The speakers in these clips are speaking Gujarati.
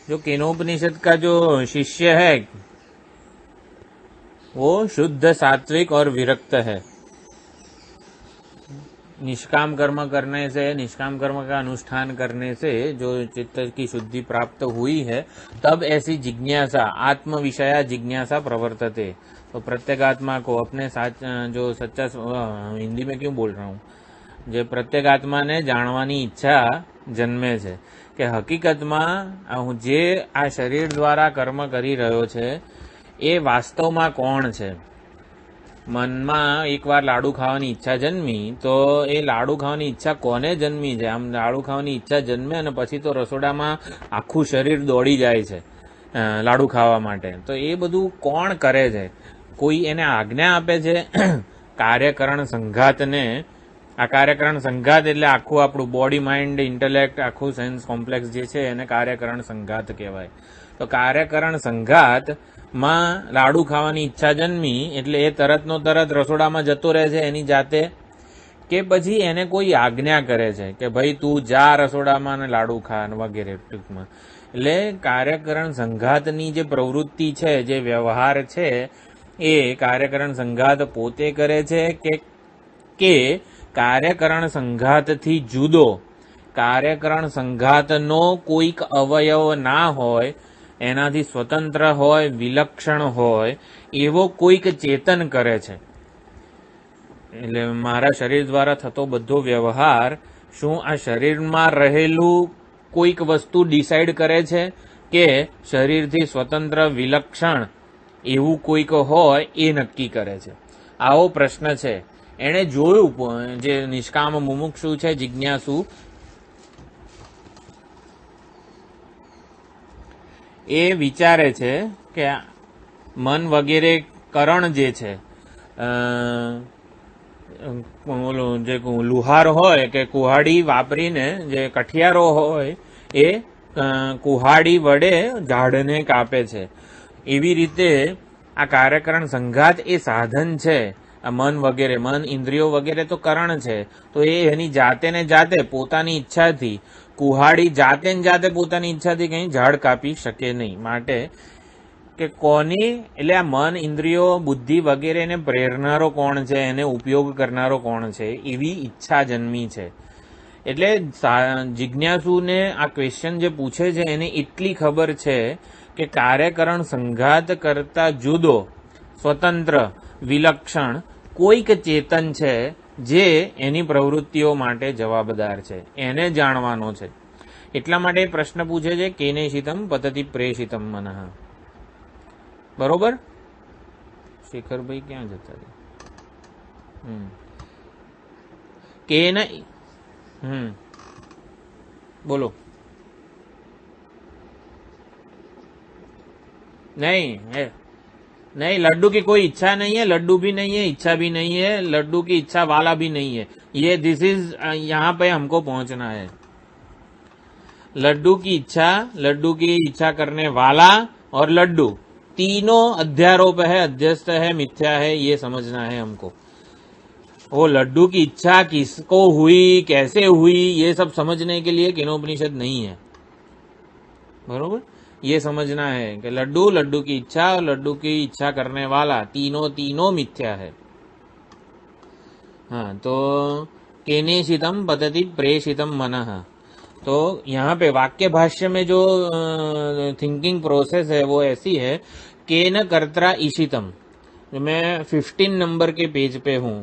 जो केनोपनिषद का जो शिष्य है वो शुद्ध सात्विक और विरक्त है। निष्काम कर्म करने से, निष्काम कर्म का अनुष्ठान करने से जो चित्त की शुद्धि प्राप्त हुई है, तब ऐसी जिज्ञासा, आत्म विषया जिज्ञासा प्रवर्तते। तो प्रत्येक आत्मा को अपने जो सच्चा, हिंदी में क्यों बोल रहा हूँ, जो प्रत्येक आत्मा ने जाणवानी ઈચ્છા જન્મે છે કે હકીકતમાં જે આ શરીર દ્વારા કર્મ કરી રહ્યો છે એ વાસ્તવમાં કોણ છે। મનમાં એકવાર લાડુ ખાવાની ઈચ્છા જન્મી તો એ લાડુ ખાવાની ઈચ્છા કોને જન્મી છે? આમ લાડુ ખાવાની ઈચ્છા જન્મે અને પછી તો રસોડામાં આખું શરીર દોડી જાય છે લાડુ ખાવા માટે। તો એ બધું કોણ કરે છે? કોઈ એને આજ્ઞા આપે છે? કાર્યકરણ સંઘાતને, આ કાર્યકરણ સંઘાત એટલે આખું આપણું બોડી, માઇન્ડ, ઇન્ટેલેક્ટ, આખું સેન્સ કોમ્પ્લેક્સ જે છે એને કાર્યકરણ સંઘાત કહેવાય। તો કાર્યકરણ સંઘાતમાં લાડુ ખાવાની ઈચ્છા જન્મી એટલે એ તરતનો તરત રસોડામાં જતો રહે છે એની જાતે, કે પછી એને કોઈ આજ્ઞા કરે છે કે ભાઈ તું જા રસોડામાં ને લાડુ ખા વગેરે? ટૂંકમાં એટલે કાર્યકરણ સંઘાતની જે પ્રવૃત્તિ છે, જે વ્યવહાર છે, એ કાર્યકરણ સંઘાત પોતે કરે છે કે કાર્યકરણ સંઘાતથી જુદો, કાર્યકરણ સંઘાતનો કોઈક અવયવ ના હોય, એનાથી સ્વતંત્ર હોય, વિલક્ષણ હોય એવો કોઈક ચેતન કરે છે। એટલે મારા શરીર દ્વારા થતો બધો વ્યવહાર શું આ શરીરમાં રહેલું કોઈક વસ્તુ ડિસાઇડ કરે છે કે શરીરથી સ્વતંત્ર વિલક્ષણ એવું કોઈક હોય એ નક્કી કરે છે? આવો પ્રશ્ન છે। એણે જોયું, જે નિષ્કામ મુમુક્ષુ છે, જિજ્ઞાસુ, એ વિચારે છે કે મન વગેરે કરણ જે છે, જે લુહાર હોય કે કુહાડી વાપરીને, જે કઠિયારો હોય એ કુહાડી વડે ઝાડને કાપે છે, એવી રીતે આ કાર્યકરણ સંઘાત એ સાધન છે। આ મન વગેરે, મન, ઇન્દ્રિયો વગેરે તો કરણ છે, તો એ એની જાતે ને જાતે પોતાની ઈચ્છાથી, કુહાડી જાતે ને જાતે પોતાની ઈચ્છાથી કંઈ ઝાડ કાપી શકે નહીં। માટે કે કોની, એટલે આ મન, ઇન્દ્રિયો, બુદ્ધિ વગેરેને પ્રેરનારો કોણ છે, એને ઉપયોગ કરનારો કોણ છે, એવી ઈચ્છા જન્મી છે। એટલે જિજ્ઞાસુને આ ક્વેશ્ચન જે પૂછે છે એને એટલી ખબર છે કે કાર્યકરણ સંઘાત કરતા જુદો, સ્વતંત્ર, વિલક્ષણ કોઈક ચેતન છે જે એની પ્રવૃત્તિઓ માટે જવાબદાર છે, એને જાણવાનો છે। એટલા માટે પ્રશ્ન પૂછે છે, કેનેશિતમ પતતિ પ્રેષિતમ મનઃ। બરોબર? શેખરભાઈ ક્યાં જતા રહ્યા? કેન, બોલો। नहीं, लड्डू की कोई इच्छा नहीं है, लड्डू भी नहीं है, इच्छा भी नहीं है, लड्डू की इच्छा वाला भी नहीं है। ये दिस इज, यहाँ पे हमको पहुंचना है। लड्डू की इच्छा करने वाला और लड्डू तीनों अध्यारोप है, अध्यस्त है, मिथ्या है, ये समझना है हमको। वो लड्डू की इच्छा किसको हुई, कैसे हुई, ये सब समझने के लिए केनोपनिषद नहीं है। बरोबर? ये समझना है कि लड्डू की इच्छा और लड्डू की इच्छा करने वाला तीनों मिथ्या है। हाँ, तो केनेशितम पतति प्रेषितम मनः। तो यहाँ पे वाक्य भाष्य में जो थिंकिंग प्रोसेस है वो ऐसी है, केन कर्त्रा ईशितम। मैं 15 नंबर के पेज पे हूँ,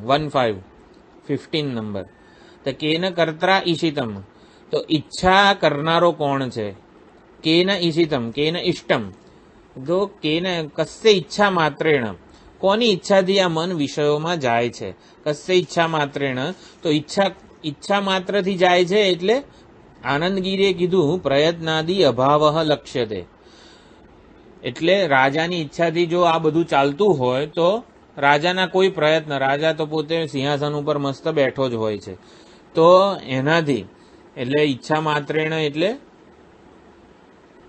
15 नंबर। तो केन कर्त्रा ईशितम, तो इच्छा करनारो कौन छे? केन ईशितम, केन इष्टम, तो केन कस्य इच्छा मात्रेण, कोनी इच्छा थी आ मन विषयों में जाय छे? कस्य इच्छा मात्रेण, तो इच्छा मात्र थी जाय छे एटले आनंदगीरीए कीधुं प्रयत्नादि अभावः लक्ष्यते। एटले राजानी इच्छाथी जो आ बधुं चालतुं होय तो राजाना कोई प्रयत्न, राजा तो पोते सिंहासन उपर मस्त बैठो ज होय छे, तो एनाथी एटले इच्छा मात्रेण एटले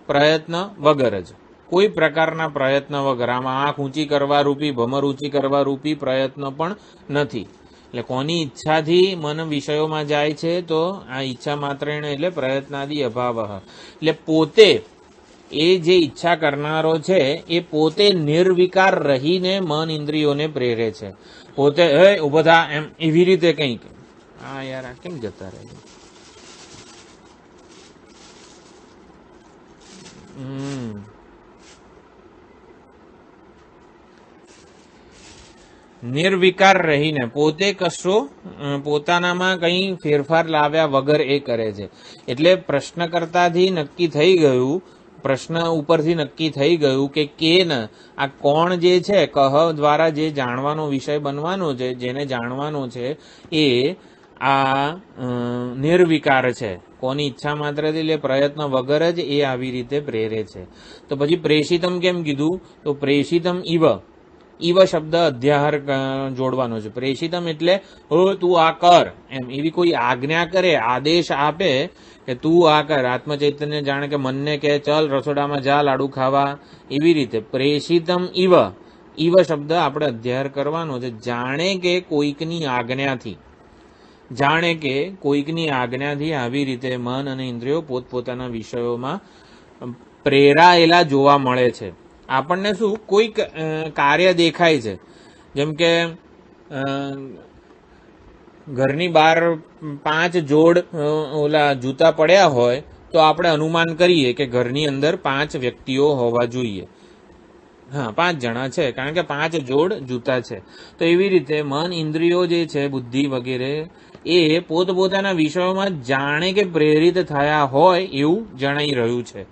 प्रयत्न वगर ज, कोई प्रकारना प्रयत्न वगर। आमां आंख ऊंची करवा रूपी, भमर ऊंची करवा रूपी प्रयत्न पण नथी। એટલે કોની ઈચ્છાથી મન વિષયોમાં જાય છે? તો આ ઈચ્છા માત્રેણ એટલે પ્રયત્નાદિ અભાવ, એટલે પોતે એ જે ઈચ્છા કરનારો છે એ પોતે નિર્વિકાર રહીને મન ઇન્દ્રિયોને પ્રેરે છે. પોતે ઉભો થા એમ એવી રીતે કંઈક. હા યાર, આ કેમ જતા રહે? નિર્વિકાર રહીને પોતે કશો પોતાનામાં કંઈ ફેરફાર લાવ્યા વગર એ કરે છે. એટલે પ્રશ્નકર્તાથી નક્કી થઈ ગયું, પ્રશ્ન ઉપરથી નક્કી થઈ ગયું કે કેન, આ કોણ જે છે, કહ દ્વારા જે જાણવાનો વિષય બનવાનો છે, જેને જાણવાનો છે એ આ નિર્વિકાર છે. કોની ઈચ્છા માત્રથી, એટલે પ્રયત્ન વગર જ એ આવી રીતે પ્રેરે છે. તો પછી પ્રેષિતમ કેમ કીધું? તો પ્રેષિતમ ઇવ, ઇવ શબ્દ અધ્યાહાર જોડવાનો છે. પ્રેષિતમ એટલે તું આ કર એમ, એવી કોઈ આજ્ઞા કરે, આદેશ આપે કે તું આ કર. આત્મચૈતન્ય જાણે કે મનને કે ચલ રસોડામાં જા લાડુ ખાવા, એવી રીતે પ્રેષિતમ ઇવ, ઇવ શબ્દ આપણે અધ્યાહાર કરવાનો છે. જાણે કે કોઈકની આજ્ઞાથી, જાણે કે કોઈકની આજ્ઞાથી આવી રીતે મન અને ઇન્દ્રિયો પોતપોતાના વિષયોમાં પ્રેરાયેલા જોવા મળે છે. આપણને શું કોઈક કાર્ય દેખાય છે, જેમ કે ઘરની બહાર 5 જોડ ઓલા જૂતા પડ્યા હોય તો આપણે અનુમાન કરીએ કે ઘરની અંદર 5 વ્યક્તિઓ હોવા જોઈએ. હા, 5 જણા છે, કારણ કે 5 જોડ જૂતા છે. તો એવી રીતે મન ઇન્દ્રિયો જે છે, બુદ્ધિ વગેરે, એ પોતપોતાના વિષયોમાં જાણે કે પ્રેરિત થયા હોય એવું જણાઈ રહ્યું છે.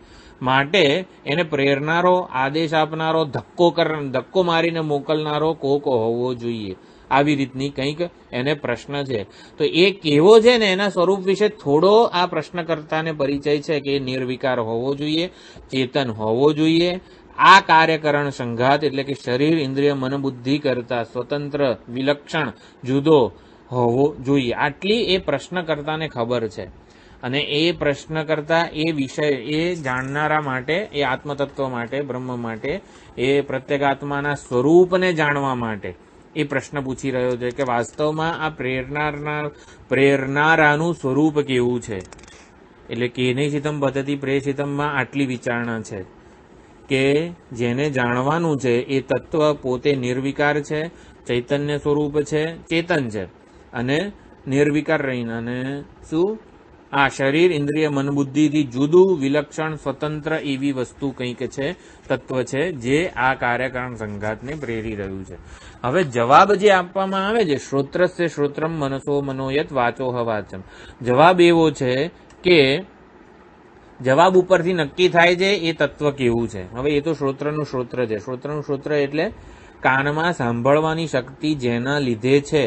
માટે એને પ્રેરનારો, આદેશ આપનારો, ધક્કો મારીને મોકલનારો કોક હોવો જોઈએ. આવી રીતની કંઈક એને પ્રશ્ન છે. તો એ કેવો છે ને એના સ્વરૂપ વિશે થોડો આ પ્રશ્નકર્તાને પરિચય છે કે નિર્વિકાર હોવો જોઈએ, ચેતન હોવો જોઈએ, આ કાર્યકરણ સંઘાત એટલે કે શરીર, ઇન્દ્રિય, મન, બુદ્ધિ કરતા સ્વતંત્ર, વિલક્ષણ, જુદો હોવો જોઈએ. આટલી એ પ્રશ્નકર્તાને ખબર છે. અને એ પ્રશ્નકર્તા એ વિષય એ જાણનારા માટે, એ આત્મતત્વ માટે, બ્રહ્મ માટે, એ પ્રત્યેગાત્માના સ્વરૂપને જાણવા માટે એ પ્રશ્ન પૂછી રહ્યો છે કે વાસ્તવમાં આ પ્રેરનારાનું સ્વરૂપ કેવું છે. એટલે કેનૈશિતમ પદ્ધતિ પ્રેષિતમમાં આટલી વિચારણા છે કે જેને જાણવાનું છે એ તત્વ પોતે નિર્વિકાર છે, ચૈતન્ય સ્વરૂપ છે, ચેતન છે, અને નિર્વિકાર રહીને અને શું આ શરીર, ઇન્દ્રિય, મન, બુદ્ધિથી જુદું, વિલક્ષણ, સ્વતંત્ર એવી વસ્તુ કંઈક છે, તત્વ છે, જે આ કાર્યકારણ સંઘાતને પ્રેરી રહ્યું છે. હવે જવાબ જે આપવામાં આવે છે, શ્રોત્રસ્ય શ્રોત્રમ મનસો મનોયત વાચોહ વાચમ, જવાબ એવો છે કે જવાબ ઉપરથી નક્કી થાય છે એ તત્વ કેવું છે. હવે એ તો શ્રોત્રનું શ્રોત્ર છે. શ્રોત્રનું શ્રોત્ર એટલે કાનમાં સાંભળવાની શક્તિ જેના લીધે છે,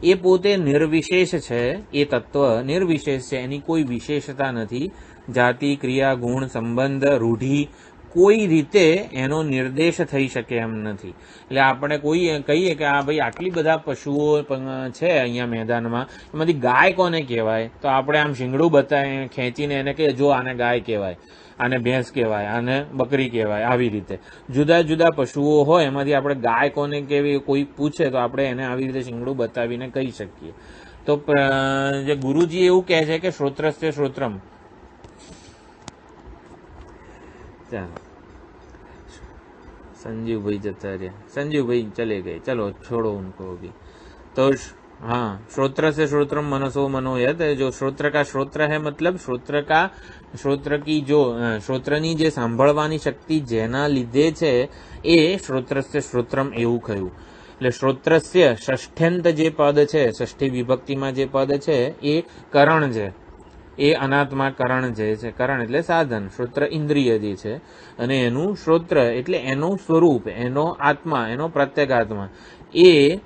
એ પોતે નિર્વિશેષ છે. એ તત્વ નિર્વિશેષ છે, એની કોઈ વિશેષતા નથી. જાતિ, ક્રિયા, ગુણ, સંબંધ, રૂઢિ કોઈ રીતે એનો નિર્દેશ થઈ શકે એમ નથી. એટલે આપણે કોઈ કહીએ કે આ ભાઈ આટલી બધા પશુઓ છે અહીંયા મેદાનમાં, એમાંથી ગાય કોને કહેવાય? તો આપણે આમ શીંગડું બતાવીને ખેંચીને એને કે જો આને ગાય કહેવાય, આને ભેંસ કહેવાય, આને બકરી કહેવાય. આવી રીતે જુદા જુદા પશુઓ હોય, એમાંથી આપણે ગાય કોને કહેવી કોઈ પૂછે તો આપણે એને આવી રીતે શીંગડું બતાવીને કહી શકીએ. તો જે ગુરુજી એવું કહે છે કે શ્રોત્રસ્ય શ્રોત્રમ. ચાલો, संजीव भाई जता रहे, संजीव भाई चले गए, चलो छोड़ो उनको भी. तो हाँ, श्रोत्र से श्रोत्रम मनसो मनोयत, जो श्रोत्र का श्रोत्र है मतलब श्रोत्र की जो श्रोत्रनी जे सांभळवानी शक्ति जेना લીધે છે એ શ્રોત્રસ્ય શ્રોત્રમ એવું કહ્યું. એટલે શ્રોત્રસ્ય ષષ્ઠ્યંત જે પદ છે, ષષ્ઠી વિભક્તિમાં જે પદ છે એ કરણ છે, એ અનાત્મા કરણ જે છે. કરણ એટલે સાધન, શ્રોત્ર ઇન્દ્રિય જે છે, અને એનું શ્રોત્ર એટલે એનું સ્વરૂપ, એનો આત્મા, એનો પ્રત્યેગાત્મા એ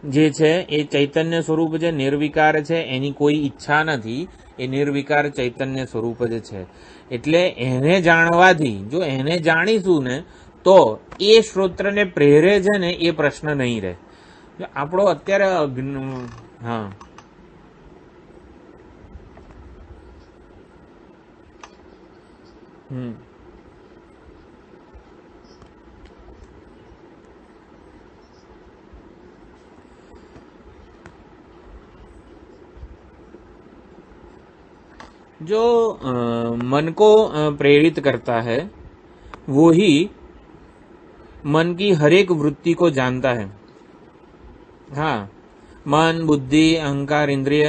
જે છે એ ચૈતન્ય સ્વરૂપ છે, નિર્વિકાર છે, એની કોઈ ઈચ્છા નથી, એ નિર્વિકાર ચૈતન્ય સ્વરૂપ જ છે. એટલે એને જાણવાથી, જો એને જાણીશું ને તો એ શ્રોત્રને પ્રેરે છે ને એ પ્રશ્ન નહીં રહે. આપણો અત્યારે હા जो मन को प्रेरित करता है वो ही मन की हर एक वृत्ति को जानता है। हाँ, मन, बुद्धि, अहंकार, इंद्रिय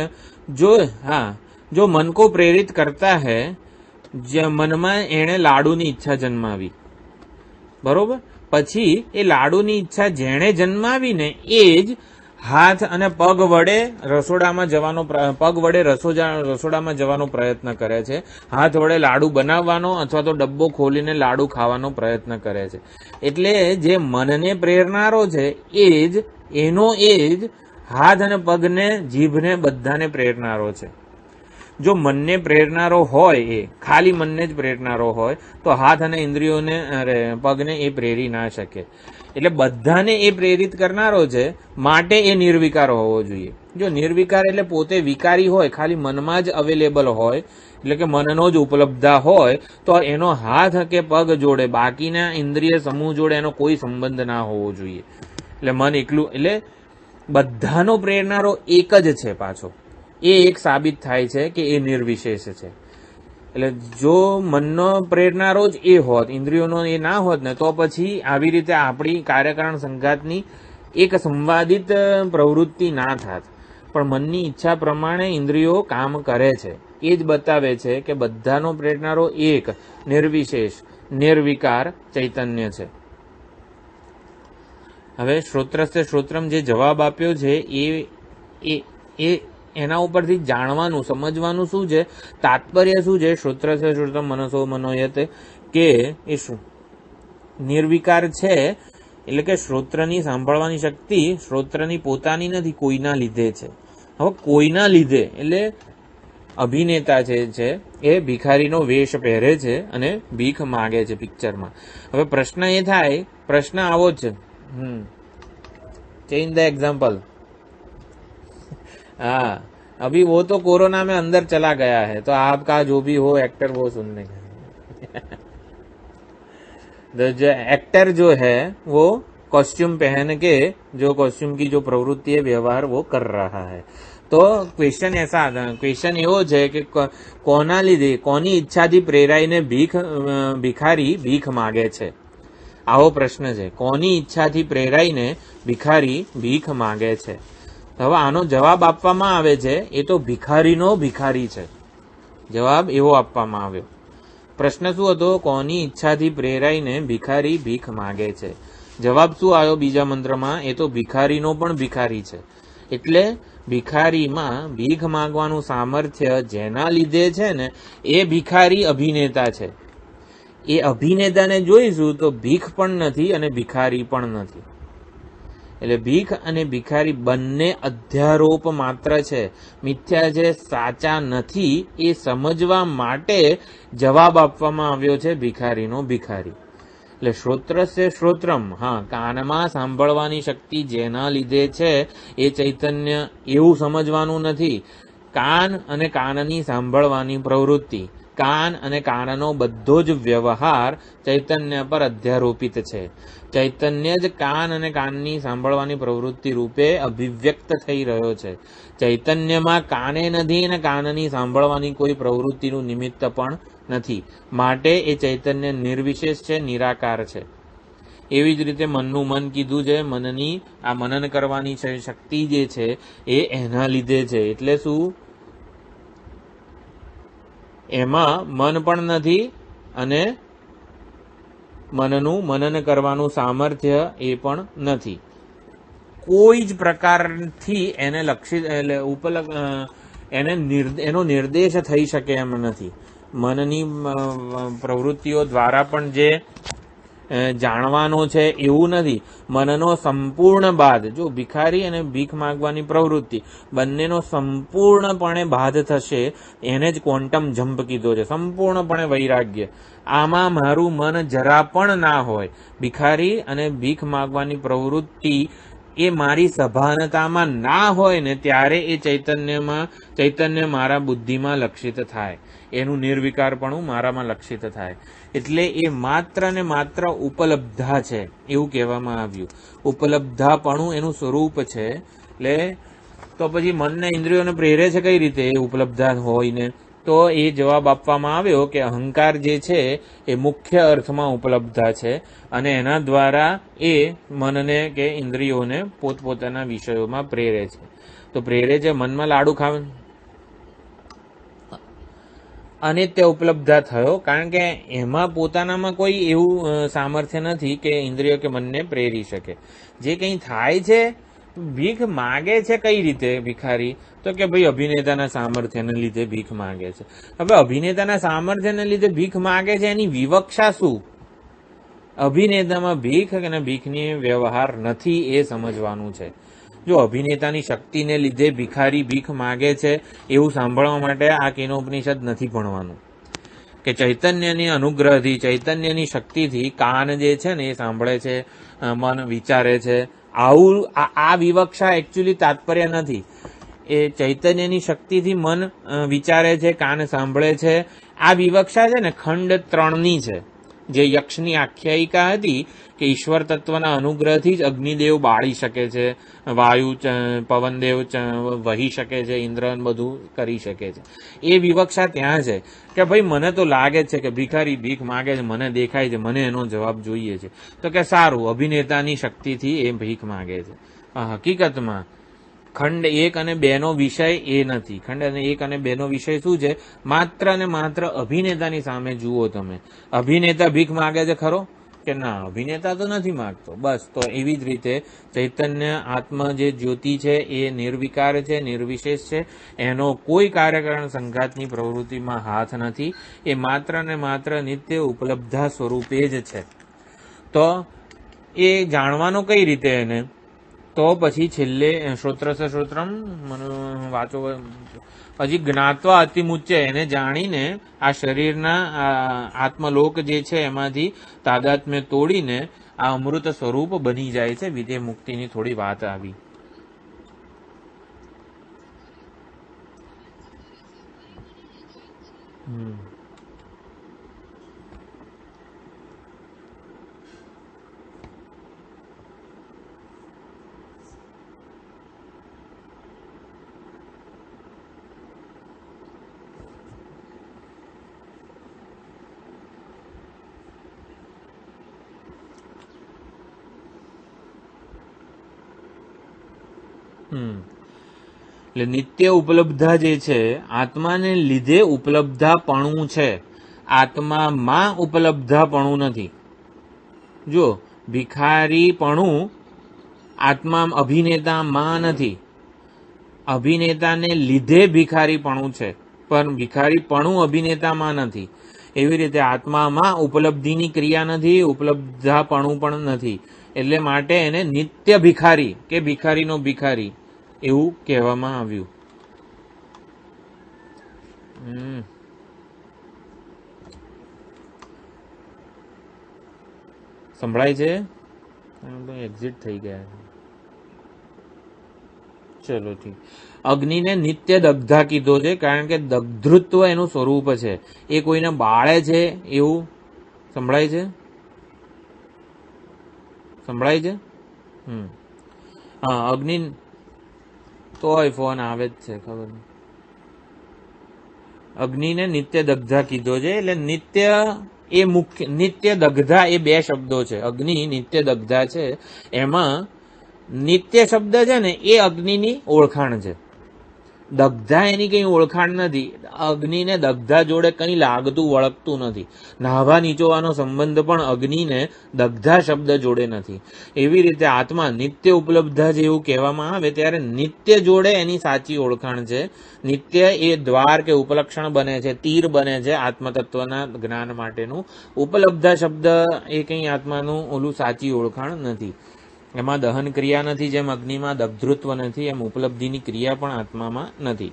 जो मन को प्रेरित करता है, મનમાં એણે લાડુની ઈચ્છા જન્માવી, બરોબર, પછી એ લાડુની ઈચ્છા જેણે જન્માવીને એ જ હાથ અને પગ વડે રસોડામાં જવાનો પ્રયત્ન કરે છે, હાથ વડે લાડુ બનાવવાનો અથવા તો ડબ્બો ખોલીને લાડુ ખાવાનો પ્રયત્ન કરે છે. એટલે જે મનને પ્રેરનારો છે એ જ હાથ અને પગને, જીભને, બધાને પ્રેરનારો છે. જો મનને પ્રેરનારો હોય, એ ખાલી મનને જ પ્રેરનારો હોય તો હાથ અને ઇન્દ્રિયોને પગને એ પ્રેરી ના શકે. એટલે બધાને એ પ્રેરિત કરનારો છે, માટે એ નિર્વિકાર હોવો જોઈએ. જો નિર્વિકાર એટલે પોતે વિકારી હોય, ખાલી મનમાં જ અવેલેબલ હોય, એટલે કે મનનો જ ઉપલબ્ધા હોય, તો એનો હાથ કે પગ જોડે, બાકીના ઇન્દ્રિય સમૂહ જોડે એનો કોઈ સંબંધ ના હોવો જોઈએ. એટલે મન એકલું, એટલે બધાનો પ્રેરનારો એક જ છે. પાછો એ એક સાબિત થાય છે કે એ નિર્વિશેષ છે. એટલે જો મનનો પ્રેરનારો જ એ હોત, ઇન્દ્રિયોનો એ ના હોત ને, તો પછી આવી રીતે આપણી કાર્યકારણ સંઘાતની એક સંવાદિત પ્રવૃત્તિ ના થાત. પણ મનની ઈચ્છા પ્રમાણે ઇન્દ્રિયો કામ કરે છે. એ જ બતાવે છે કે બધાનો પ્રેરનારો એક નિર્વિશેષ નિર્વિકાર ચૈતન્ય છે. હવે શ્રોત્રસ્ય શ્રોત્રમ જે જવાબ આપ્યો છે એ એના ઉપરથી જાણવાનું, સમજવાનું શું છે, તાત્પર્ય શું છે. શ્રોત્રસ્ય શ્રોત્રમ મનસો મનોયતે, કે એ શું નિર્વિકાર છે. એટલે કે શ્રોત્રની સાંભળવાની શક્તિ શ્રોત્રની પોતાની નથી, કોઈના લીધે છે. હવે કોઈના લીધે એટલે અભિનેતા છે એ ભિખારીનો વેશ પહેરે છે અને ભીખ માગે છે પિક્ચરમાં. હવે પ્રશ્ન એ થાય, પ્રશ્ન આવો જ છે, चेंज द एग्जाम्पल. हाँ, अभी वो तो कोरोना में अंदर चला गया है, तो आपका जो भी हो एक्टर वो सुनने का. जो एक्टर जो है वो कॉस्ट्यूम पहन के जो कॉस्ट्यूम की जो प्रवृत्ति है, व्यवहार वो कर रहा है. तो क्वेश्चन ऐसा आता है, क्वेश्चन एवो है कि कोना लीधे, कोनी इच्छाथी प्रेराईने ભિખારી ભીખ માગે છે. આવો પ્રશ્ન છે. કોની ઈચ્છાથી પ્રેરાઈને ભિખારી ભીખ માગે છે? હવે આનો જવાબ આપવામાં આવે છે, એ તો ભિખારીનો ભિખારી છે. જવાબ એવો આપવામાં આવ્યો. પ્રશ્ન શું હતો? કોની ઈચ્છાથી પ્રેરાઈને ભિખારી ભીખ માગે છે. જવાબ શું આવ્યો બીજા મંત્રમાં? એ તો ભિખારીનો પણ ભિખારી છે. એટલે ભિખારીમાં ભીખ માંગવાનું સામર્થ્ય જેના લીધે છે ને, એ ભિખારી અભિનેતા છે. એ અભિનેતાને જોઈશું તો ભીખ પણ નથી અને ભિખારી પણ નથી. એટલે ભીખ અને ભિખારી બંને અધ્યારોપ માત્ર છે, મિથ્યા છે, સાચા નથી. એ સમજવા માટે જવાબ આપવામાં આવ્યો છે ભિખારીનો ભિખારી. એટલે શ્રોત્રસ્ય શ્રોત્રમ, હા, કાનમાં સાંભળવાની શક્તિ જેના લીધે છે એ ચૈતન્ય, એવું સમજવાનું નથી. કાન અને કાનની સાંભળવાની પ્રવૃત્તિ, કાન અને કાનનો બધો જ વ્યવહાર ચૈતન્ય પર અધ્યારોપિત છે. ચૈતન્ય જ કાન અને કાનની સાંભળવાની પ્રવૃત્તિ રૂપે અભિવ્યક્ત થઈ રહ્યો છે. ચૈતન્યમાં કાને નથી અને કાનની સાંભળવાની કોઈ પ્રવૃત્તિનું નિમિત્ત પણ નથી. માટે એ ચૈતન્ય નિર્વિશેષ છે, નિરાકાર છે. એવી જ રીતે મનનું મન કીધું છે. મનની આ મનન કરવાની શક્તિ જે છે એ એના લીધે છે. એટલે શું? એમાં મન પણ નથી અને મનનું મનન કરવાનું સામર્થ્ય એ પણ નથી. કોઈ જ પ્રકારથી એને લક્ષિત એનો નિર્દેશ થઈ શકે એમ નથી. મનની પ્રવૃત્તિઓ દ્વારા પણ જે જાણવાનો છે એવું નથી. મનનો સંપૂર્ણ બાદ, જો ભિખારી અને ભીખ માંગવાની પ્રવૃત્તિ બંનેનો સંપૂર્ણપણે બાદ થશે, એને જ ક્વોન્ટમ જમ્પ કીધો છે. સંપૂર્ણપણે વૈરાગ્ય. આમાં મારું મન જરા પણ ના હોય. ભિખારી અને ભીખ માંગવાની પ્રવૃત્તિ એ મારી સભાનતામાં ના હોય ને, ત્યારે એ ચૈતન્ય મારા બુદ્ધિમાં લક્ષિત થાય. એનું નિર્વિકારપણું મારામાં લક્ષિત થાય. એટલે એ માત્ર ને માત્ર ઉપલબ્ધા છે એવું કહેવામાં આવ્યું. ઉપલબ્ધાપણું એનું સ્વરૂપ છે. એટલે તો પછી મનને ઇન્દ્રિયોને પ્રેરે છે કઈ રીતે? એ ઉપલબ્ધા હોય ને, તો એ જવાબ આપવામાં આવ્યો કે અહંકાર જે છે એ મુખ્ય અર્થમાં ઉપલબ્ધ છે અને એના દ્વારા એ મનને કે ઇન્દ્રિયોને પોતપોતાના વિષયોમાં પ્રેરે છે. તો પ્રેરે છે મનમાં લાડુ ખાવ અનિત્ય ઉપલબ્ધ થયો, કારણ કે એમાં પોતાનામાં કોઈ એવું સામર્થ્ય નથી કે ઇન્દ્રિયો કે મનને પ્રેરી શકે. જે કંઈ થાય છે, ભીખ માગે છે કઈ રીતે ભિખારી, તો કે ભાઈ અભિનેતાના સામર્થ્યને લીધે ભીખ માગે છે. હવે અભિનેતાના સામર્થ્યને લીધે ભીખ માગે છે, એની વિવક્ષા શું? અભિનેતામાં ભીખ અને ભીખની વ્યવહાર નથી એ સમજવાનું છે. જો અભિનેતાની શક્તિને લીધે ભિખારી ભીખ માગે છે એવું સાંભળવા માટે આ કેનોપનિષદ નથી ભણવાનું. કે ચૈતન્યની અનુગ્રહથી, ચૈતન્યની શક્તિથી કાન જે છે ને એ સાંભળે છે, મન વિચારે છે. આવું આ વિવક્ષા એકચ્યુઅલી તાત્પર્ય નથી. એ ચૈતન્યની શક્તિથી મન વિચારે છે, કાન સાંભળે છે, આ વિવક્ષા છે ને ખંડ 3ની છે. જે યક્ષની આખ્યાયિકા હતી કે ઈશ્વર તત્વના અનુગ્રહથી જ અગ્નિદેવ બાળી શકે છે, વાયુ પવનદેવ વહી શકે છે, ઇન્દ્ર બધું કરી શકે છે. એ વિવક્ષા ત્યાં છે કે ભાઈ મને તો લાગે છે કે ભિખારી ભીખ માગે છે, મને દેખાય છે, મને એનો જવાબ જોઈએ છે. તો કે સારું, અભિનેતાની શક્તિથી એ ભીખ માગે છે. હકીકતમાં ખંડ 1 અને 2 નો વિષય એ નથી. ખંડ 1 અને 2 નો વિષય શું છે? માત્ર ને માત્ર અભિનેતાની સામે જુઓ તમે. અભિનેતા ભીખ માગે છે ખરો કે ના? અભિનેતા તો નથી માગતો. બસ, તો એવી જ રીતે ચૈતન્ય આત્મા જે જ્યોતિ છે એ નિર્વિકાર છે, નિર્વિશેષ છે. એનો કોઈ કાર્યકારણ સંઘાતની પ્રવૃત્તિમાં હાથ નથી. એ માત્ર ને માત્ર નિત્ય ઉપલબ્ધા સ્વરૂપે જ છે. તો એ જાણવાનો કઈ રીતે એને? તો પછી છેલ્લે શ્રોત્રસ શ્રોત્રમ વાંચો, પછી જ્ઞાત્વા અતિમુચ્ય, એને જાણીને આ શરીરના આત્મલોક જે છે એમાંથી તાદાત્મ્ય તોડીને આ અમૃત સ્વરૂપ બની જાય છે. વિધેય મુક્તિની થોડી વાત આવી. એટલે નિત્ય ઉપલબ્ધા જે છે આત્માને લીધે ઉપલબ્ધાપણું છે, આત્મામાં ઉપલબ્ધાપણું નથી. જો ભિખારીપણું આત્મા અભિનેતામાં નથી, અભિનેતાને લીધે ભિખારીપણું છે, પણ ભિખારીપણું અભિનેતામાં નથી. એવી રીતે આત્મામાં ઉપલબ્ધિની ક્રિયા નથી, ઉપલબ્ધાપણું પણ નથી. એટલે માટે એને નિત્ય ભિખારી કે ભિખારીનો ભિખારી એવું કહેવામાં આવ્યું. સંભળાય છે? એક્ઝિટ થઈ ગયા. ચલો ઠીક. અગ્નિને નિત્ય દગ્ધા કીધો છે કારણ કે દગ્ધૃત્વ એનું સ્વરૂપ છે. એ કોઈને બાળે છે એવું સંભળાય છે? સંભળાય છે? હા, અગ્નિ તોય ફોન આવે જ છે, ખબર નહીં. અગ્નિને નિત્ય દગ્ધા કીધો છે. એટલે નિત્ય એ મુખ્ય, નિત્ય દગ્ધા એ બે શબ્દો છે. અગ્નિ નિત્ય દગ્ધા છે. એમાં નિત્ય શબ્દ છે ને એ અગ્નિની ઓળખાણ છે. દગ્ધા એની કઈ ઓળખાણ નથી. અગ્નિને દગ્ધા જોડે કંઈ લાગતું વળગતું નથી. નાહવા નીચોવાનો સંબંધ પણ અગ્નિને દગ્ધા શબ્દ જોડે નથી. એવી રીતે આત્મા નિત્ય ઉપલબ્ધા જેવું કહેવામાં આવે ત્યારે નિત્ય જોડે એની સાચી ઓળખાણ છે. નિત્ય એ દ્વાર કે ઉપલક્ષણ બને છે, તીર બને છે આત્મતત્વના જ્ઞાન માટેનું. ઉપલબ્ધા શબ્દ એ કંઈ આત્માનું ઓલું સાચી ઓળખાણ નથી. એમાં દહન ક્રિયા નથી, જેમ અગ્નિમાં દગ્ધૃત્વ નથી, એમ ઉપલબ્ધિની ક્રિયા પણ આત્મામાં નથી.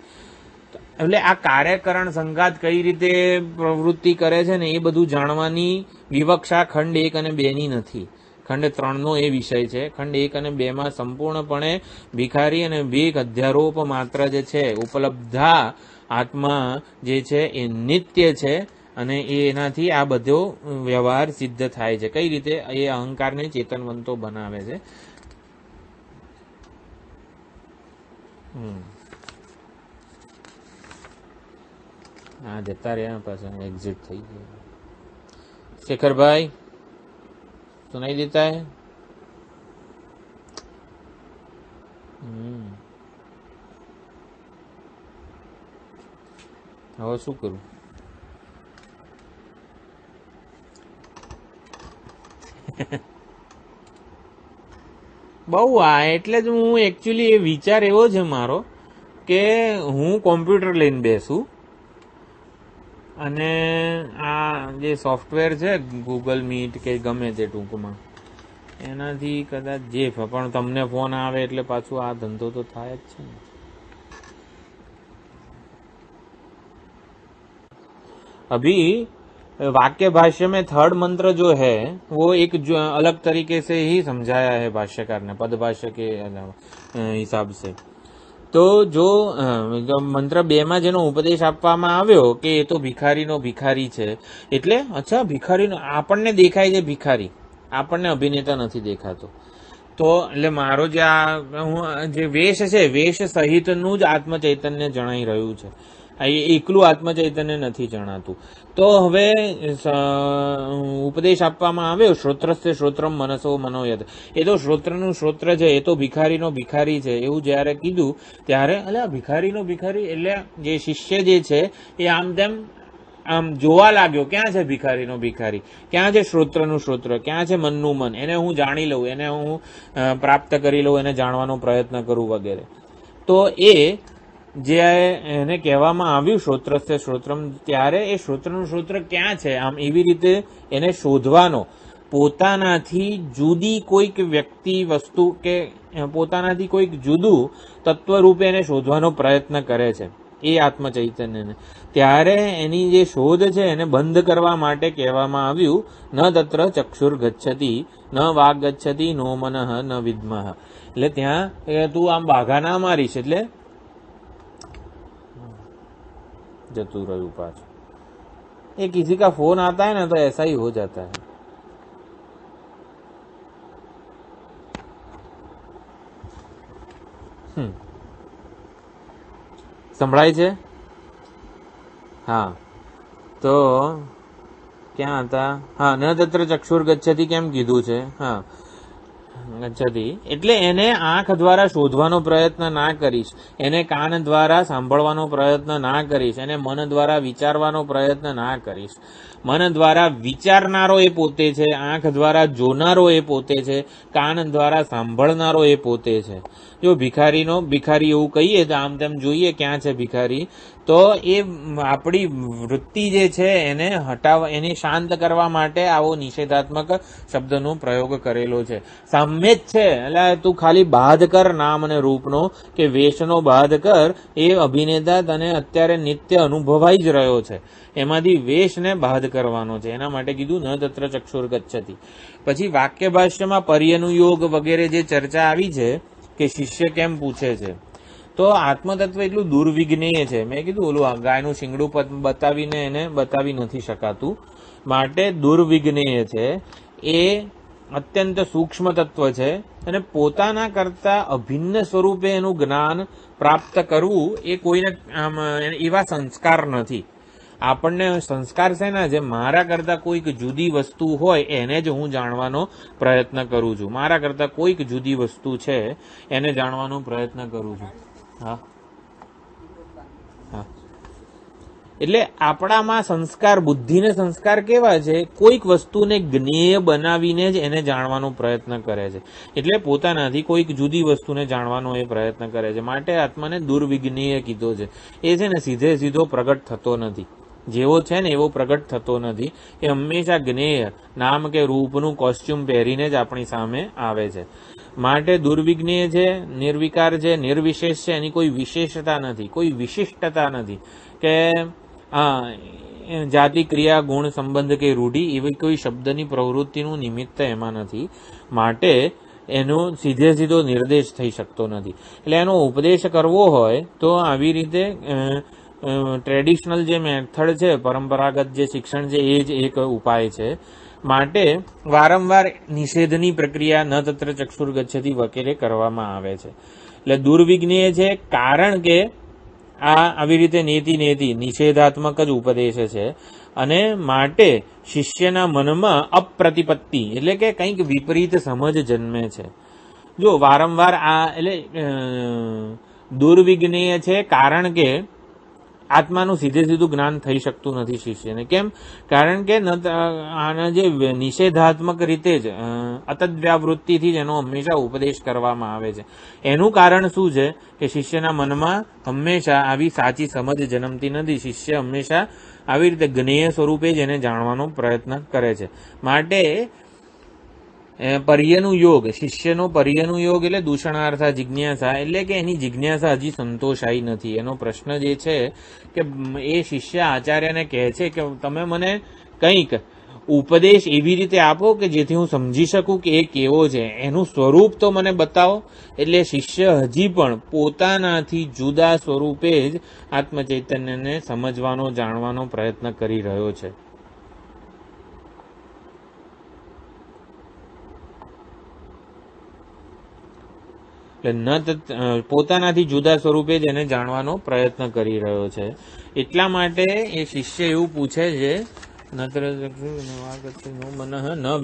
એટલે આ કાર્યકરણ સંઘાત કઈ રીતે પ્રવૃત્તિ કરે છે ને એ બધું જાણવાની વિવક્ષા ખંડ 1 અને 2 ની નથી. ખંડ 3 નો એ વિષય છે. ખંડ 1 અને 2 માં સંપૂર્ણપણે ભિખારી અને ભીખ અધ્યારોપ માત્ર જે છે, ઉપલબ્ધા આત્મા જે છે એ નિત્ય છે અને એનાથી આ બધો વ્યવહાર સિદ્ધ થાય છે. કઈ રીતે? એ અહંકારને ચેતનવંતો બનાવે છે. हाँ जता रहा पास एग्जिट थी गया। शेखर भाई सुनाई देता है? હવે શું કરું? બહુ આ એટલે જ હું એકચ્યુઅલી એ વિચાર એવો છે મારો કે હું કોમ્પ્યુટર લઈને બેસું અને આ જે સોફ્ટવેર છે ગૂગલ મીટ કે ગમે તે ટૂંકમાં એનાથી કદાચ જે પણ તમને ફોન આવે એટલે પાછું આ ધંધો તો થાય જ છે ને. अभी वाक्य भाष्य में थर्ड मंत्र जो है वो एक अलग तरीके से ही समझाया है भाष्यकार ने पद भाष्य के हिसाब से. तो जो મંત્ર 2 માં જેનો ઉપદેશ આપવામાં આવ્યો કે એ તો ભિખારીનો ભિખારી છે એટલે અચ્છા ભિખારીનો આપણને દેખાય છે ભિખારી, આપણને અભિનેતા નથી દેખાતો. તો એટલે મારો જે આ જે વેશ છે વેશ સહિતનું જ આત્મચૈતન્ય જણાઈ રહ્યું છે, એકલું આત્મચૈતન્ય નથી જણાતું. તો હવે ઉપદેશ આપવામાં આવ્યો શ્રોત્રસ્ય શ્રોત્રમ મનસો મનોયત, એ તો શ્રોત્રનું શ્રોત્ર છે, એ તો ભિખારીનો ભિખારી છે એવું જયારે કીધું ત્યારે એટલે ભિખારીનો ભિખારી એટલે જે શિષ્ય જે છે એ આમ તેમ આમ જોવા લાગ્યો ક્યાં છે ભિખારીનો ભિખારી, ક્યાં છે શ્રોત્રનું શ્રોત્ર, ક્યાં છે મનનું મન, એને હું જાણી લઉં, એને હું પ્રાપ્ત કરી લઉં, એને જાણવાનો પ્રયત્ન કરું વગેરે. તો એ જે એને કહેવામાં આવ્યું શ્રોત્રસ્ય શ્રોત્રમ ત્યારે એ શ્રોત્રનું શ્રોત્ર ક્યાં છે આમ એવી રીતે એને શોધવાનો, પોતાનાથી જુદી કોઈક વ્યક્તિ વસ્તુ કે પોતાનાથી કોઈક જુદું તત્વ રૂપે એને શોધવાનો પ્રયત્ન કરે છે એ આત્મચૈતન્યને. ત્યારે એની જે શોધ છે એને બંધ કરવા માટે કહેવામાં આવ્યું ન તત્ર ચક્ષુર ગચ્છતિ ન વાગ ગચ્છતિ નો મનઃ ન વિદ્મઃ. એટલે ત્યાં તું આમ બાઘા ના મારીશ એટલે जतू रही पास ये किसी का फोन आता है ना तो ऐसा ही हो जाता है. संभळाय छे? हाँ तो क्या था? हाँ न तत्र चक्षुर गच्छति केम कीधुं छे? हाँ ગચ્છતિ એટલે એને આંખ દ્વારા શોધવાનો પ્રયત્ન ના કરીશ, એને કાન દ્વારા સાંભળવાનો પ્રયત્ન ના કરીશ, એને મન દ્વારા વિચારવાનો પ્રયત્ન ના કરીશ. મન દ્વારા વિચારનારો એ પોતે છે, આંખ દ્વારા જોનારો એ પોતે છે, કાન દ્વારા સાંભળનારો એ પોતે છે. જો ભિખારીનો ભિખારી એવું કહીએ તો આમ તેમ જોઈએ ક્યાં છે ભિખારી, તો એ આપણી વૃત્તિ જે છે એને હટાવવા, એને શાંત કરવા માટે આવો નિષેધાત્મક શબ્દનો પ્રયોગ કરેલો છે. સામ્ય જ છે એટલે તું ખાલી બાદ કર નામ અને રૂપનો કે વેશનો બાદ કર, એ અભિનેતા તને અત્યારે નિત્ય અનુભવાઈ જ રહ્યો છે, એમાંથી વેશને બાદ કરવાનો છે. એના માટે કીધું ન તત્ર ચક્ષુર ગચ્છતિ. પછી વાક્ય ભાષ્યમાં પર્યનુયોગ વગેરે જે ચર્ચા આવી છે કે શિષ્ય કેમ પૂછે છે, તો આત્મતત્વ એટલું દુર્વિજ્ઞેય છે. મેં કીધું ઓલું ગાયનું શિંગડું બતાવીને એને બતાવી નથી શકાતું, માટે દુર્વિજ્ઞેય છે. એ અત્યંત સૂક્ષ્મ તત્વ છે અને પોતાના કરતા અભિન્ન સ્વરૂપે એનું જ્ઞાન પ્રાપ્ત કરવું એ કોઈને એવા સંસ્કાર નથી. આપણને સંસ્કાર છે ને જે મારા કરતા કોઈક જુદી વસ્તુ હોય એને જ હું જાણવાનો પ્રયત્ન કરું છું, મારા કરતા કોઈક જુદી વસ્તુ છે એને જાણવાનો પ્રયત્ન કરું છું. હા હા એટલે આપણામાં સંસ્કાર, બુદ્ધિને સંસ્કાર કેવા છે, કોઈક વસ્તુને જ્ઞેય બનાવીને જ એને જાણવાનો પ્રયત્ન કરે છે. એટલે પોતાનાથી કોઈક જુદી વસ્તુને જાણવાનો એ પ્રયત્ન કરે છે. માટે આત્માને દુર્વિજ્ઞેય કીધો છે. એ છે ને સીધે સીધો પ્રગટ થતો નથી, જેવો છે ને એવો પ્રગટ થતો નથી. એ હંમેશા જ્ઞેય નામ કે રૂપનું કોસ્ચ્યુમ પહેરીને જ આપણી સામે આવે છે. માટે દુર્વિજ્ઞેય છે, નિર્વિકાર છે, નિર્વિશેષ છે, એની કોઈ વિશેષતા નથી, કોઈ વિશિષ્ટતા નથી કે જાતિ ક્રિયા ગુણ સંબંધ કે રૂઢિ એવી કોઈ શબ્દની પ્રવૃત્તિનું નિમિત્ત એમાં નથી. માટે એનો સીધે સીધો નિર્દેશ થઈ શકતો નથી. એટલે એનો ઉપદેશ કરવો હોય તો આવી રીતે ટ્રેડિશનલ જે મેથડ છે, પરંપરાગત જે શિક્ષણ છે એ જ એક ઉપાય છે. માટે વારંવાર નિષેધની પ્રક્રિયા ન તત્ર ચક્ષુર ગચ્છતિ વગેરે કરવામાં આવે છે. એટલે દુર્વિજ્ઞેય છે કારણ કે આ આવી રીતે નેતિ નેતિ નિષેધાત્મક જ ઉપદેશ છે અને માટે શિષ્યના મનમાં અપ્રતિપત્તિ એટલે કે કંઈક વિપરીત સમજ જન્મે છે. જો વારંવાર આ એટલે દુર્વિજ્ઞેય છે, કારણ કે આત્માનું સીધે સીધું જ્ઞાન થઈ શકતું નથી શિષ્યને. કેમ? કારણ કે આના જે નિષેધાત્મક રીતે જ અતદ્વ્યાવૃત્તિથી જ એનો હંમેશા ઉપદેશ કરવામાં આવે છે. એનું કારણ શું છે કે શિષ્યના મનમાં હંમેશા આવી સાચી સમજ જન્મતી નથી. શિષ્ય હંમેશા આવી રીતે જ્ઞેય સ્વરૂપે જ એને જાણવાનો પ્રયત્ન કરે છે. માટે પર્યનું યોગ, શિષ્યનો પર્યનું યોગ એટલે દૂષણાર્થા જિજ્ઞાસા, એટલે કે એની જિજ્ઞાસા હજી સંતોષાઈ નથી. એનો પ્રશ્ન જે છે કે એ શિષ્ય આચાર્યને કહે છે કે તમે મને કંઈક ઉપદેશ એવી રીતે આપો કે જેથી હું સમજી શકું કે એ કેવો છે, એનું સ્વરૂપ તો મને બતાવો. એટલે શિષ્ય હજી પણ પોતાનાથી જુદા સ્વરૂપે જ આત્મચૈતન્યને સમજવાનો, જાણવાનો પ્રયત્ન કરી રહ્યો છે. પોતાનાથી જુદા સ્વરૂપે જ એને જાણવાનો પ્રયત્ન કરી રહ્યો છે. એટલા માટે એ શિષ્ય એવું પૂછે છે, ન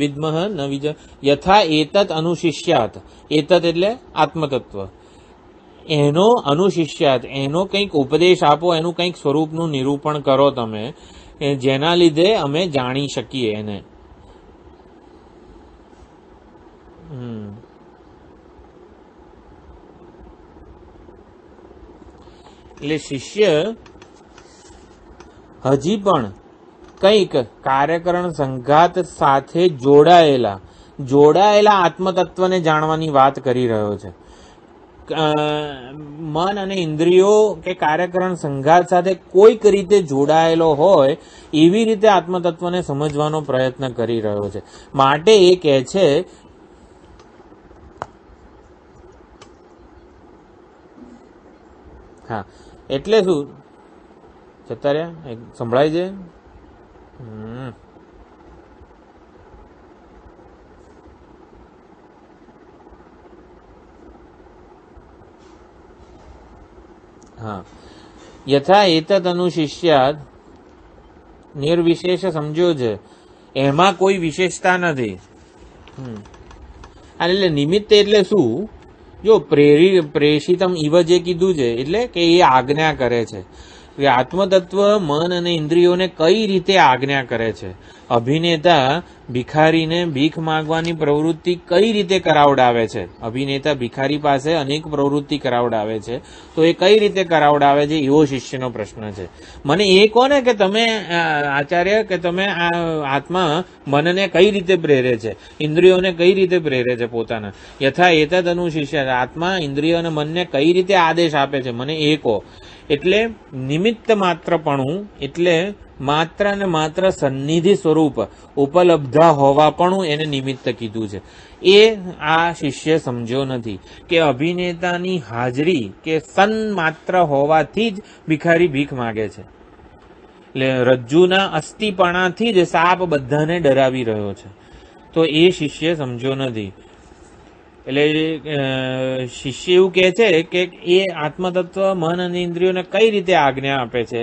વિદ્મઃ ન વિજ યથા એતત અનુશિષ્યાત. એતત એટલે આત્મતત્વ. એનો અનુશિષ્યાત, એનો કંઈક ઉપદેશ આપો, એનું કંઈક સ્વરૂપનું નિરૂપણ કરો તમે, જેના લીધે અમે જાણી શકીએ એને. એટલે શિષ્ય હજી પણ કંઈક કાર્યકરણ સંઘાત સાથે જોડાયેલા આત્મતત્વને જાણવાની વાત કરી રહ્યો છે. મન અને ઇન્દ્રિયો કે કાર્યકરણ સંઘાત સાથે કોઈક રીતે જોડાયેલો હોય એવી રીતે આત્મતત્વને સમજવાનો પ્રયત્ન કરી રહ્યો છે. માટે એ કહે છે હા, એટલે શું જતા રહ્યા સંભળાય છે? હા, યથા એતત અનુશિષ્યાત નિર્વિશેષ સમજો છે, એમાં કોઈ વિશેષતા નથી. એટલે નિમિત્ત એટલે શું? જો પ્રેષિતમ ઇવ જે કીધું છે એટલે કે એ આજ્ઞા કરે છે. આત્મતત્વ મન અને ઇન્દ્રિયોને કઈ રીતે આજ્ઞા કરે છે? અભિનેતા ભિખારીને ભીખ માંગવાની પ્રવૃત્તિ કઈ રીતે કરાવડાવે છે? અભિનેતા ભિખારી પાસે અનેક પ્રવૃત્તિ કરાવડાવે છે, તો એ કઈ રીતે કરાવડાવે છે એવો શિષ્યનો પ્રશ્ન છે. મને એ કહો ને કે તમે આચાર્ય કે તમે આ આત્મા મનને કઈ રીતે પ્રેરે છે, ઇન્દ્રિયોને કઈ રીતે પ્રેરે છે પોતાના. યથા એતદ અનુશિષ્ય, આત્મા ઇન્દ્રિયો અને મનને કઈ રીતે આદેશ આપે છે મને એ કહો. એટલે નિમિત્ત માત્રપણું એટલે માત્ર ને માત્ર સન્નિધિ સ્વરૂપ ઉપલબ્ધ હોવાપણું એને નિમિત્ત કીધું છે. એ આ શિષ્ય સમજ્યો નથી કે અભિનેતાની હાજરી કે સન માત્ર હોવાથી જ ભિખારી ભીખ માગે છે. એટલે રજ્જુના અસ્થિપણાથી જ સાપ બધાને ડરાવી રહ્યો છે. તો એ શિષ્ય સમજ્યો નથી. એટલે શિષ્ય એવું કહે છે કે એ આત્મતત્વ મન અને ઇન્દ્રિયોને કઈ રીતે આજ્ઞા આપે છે?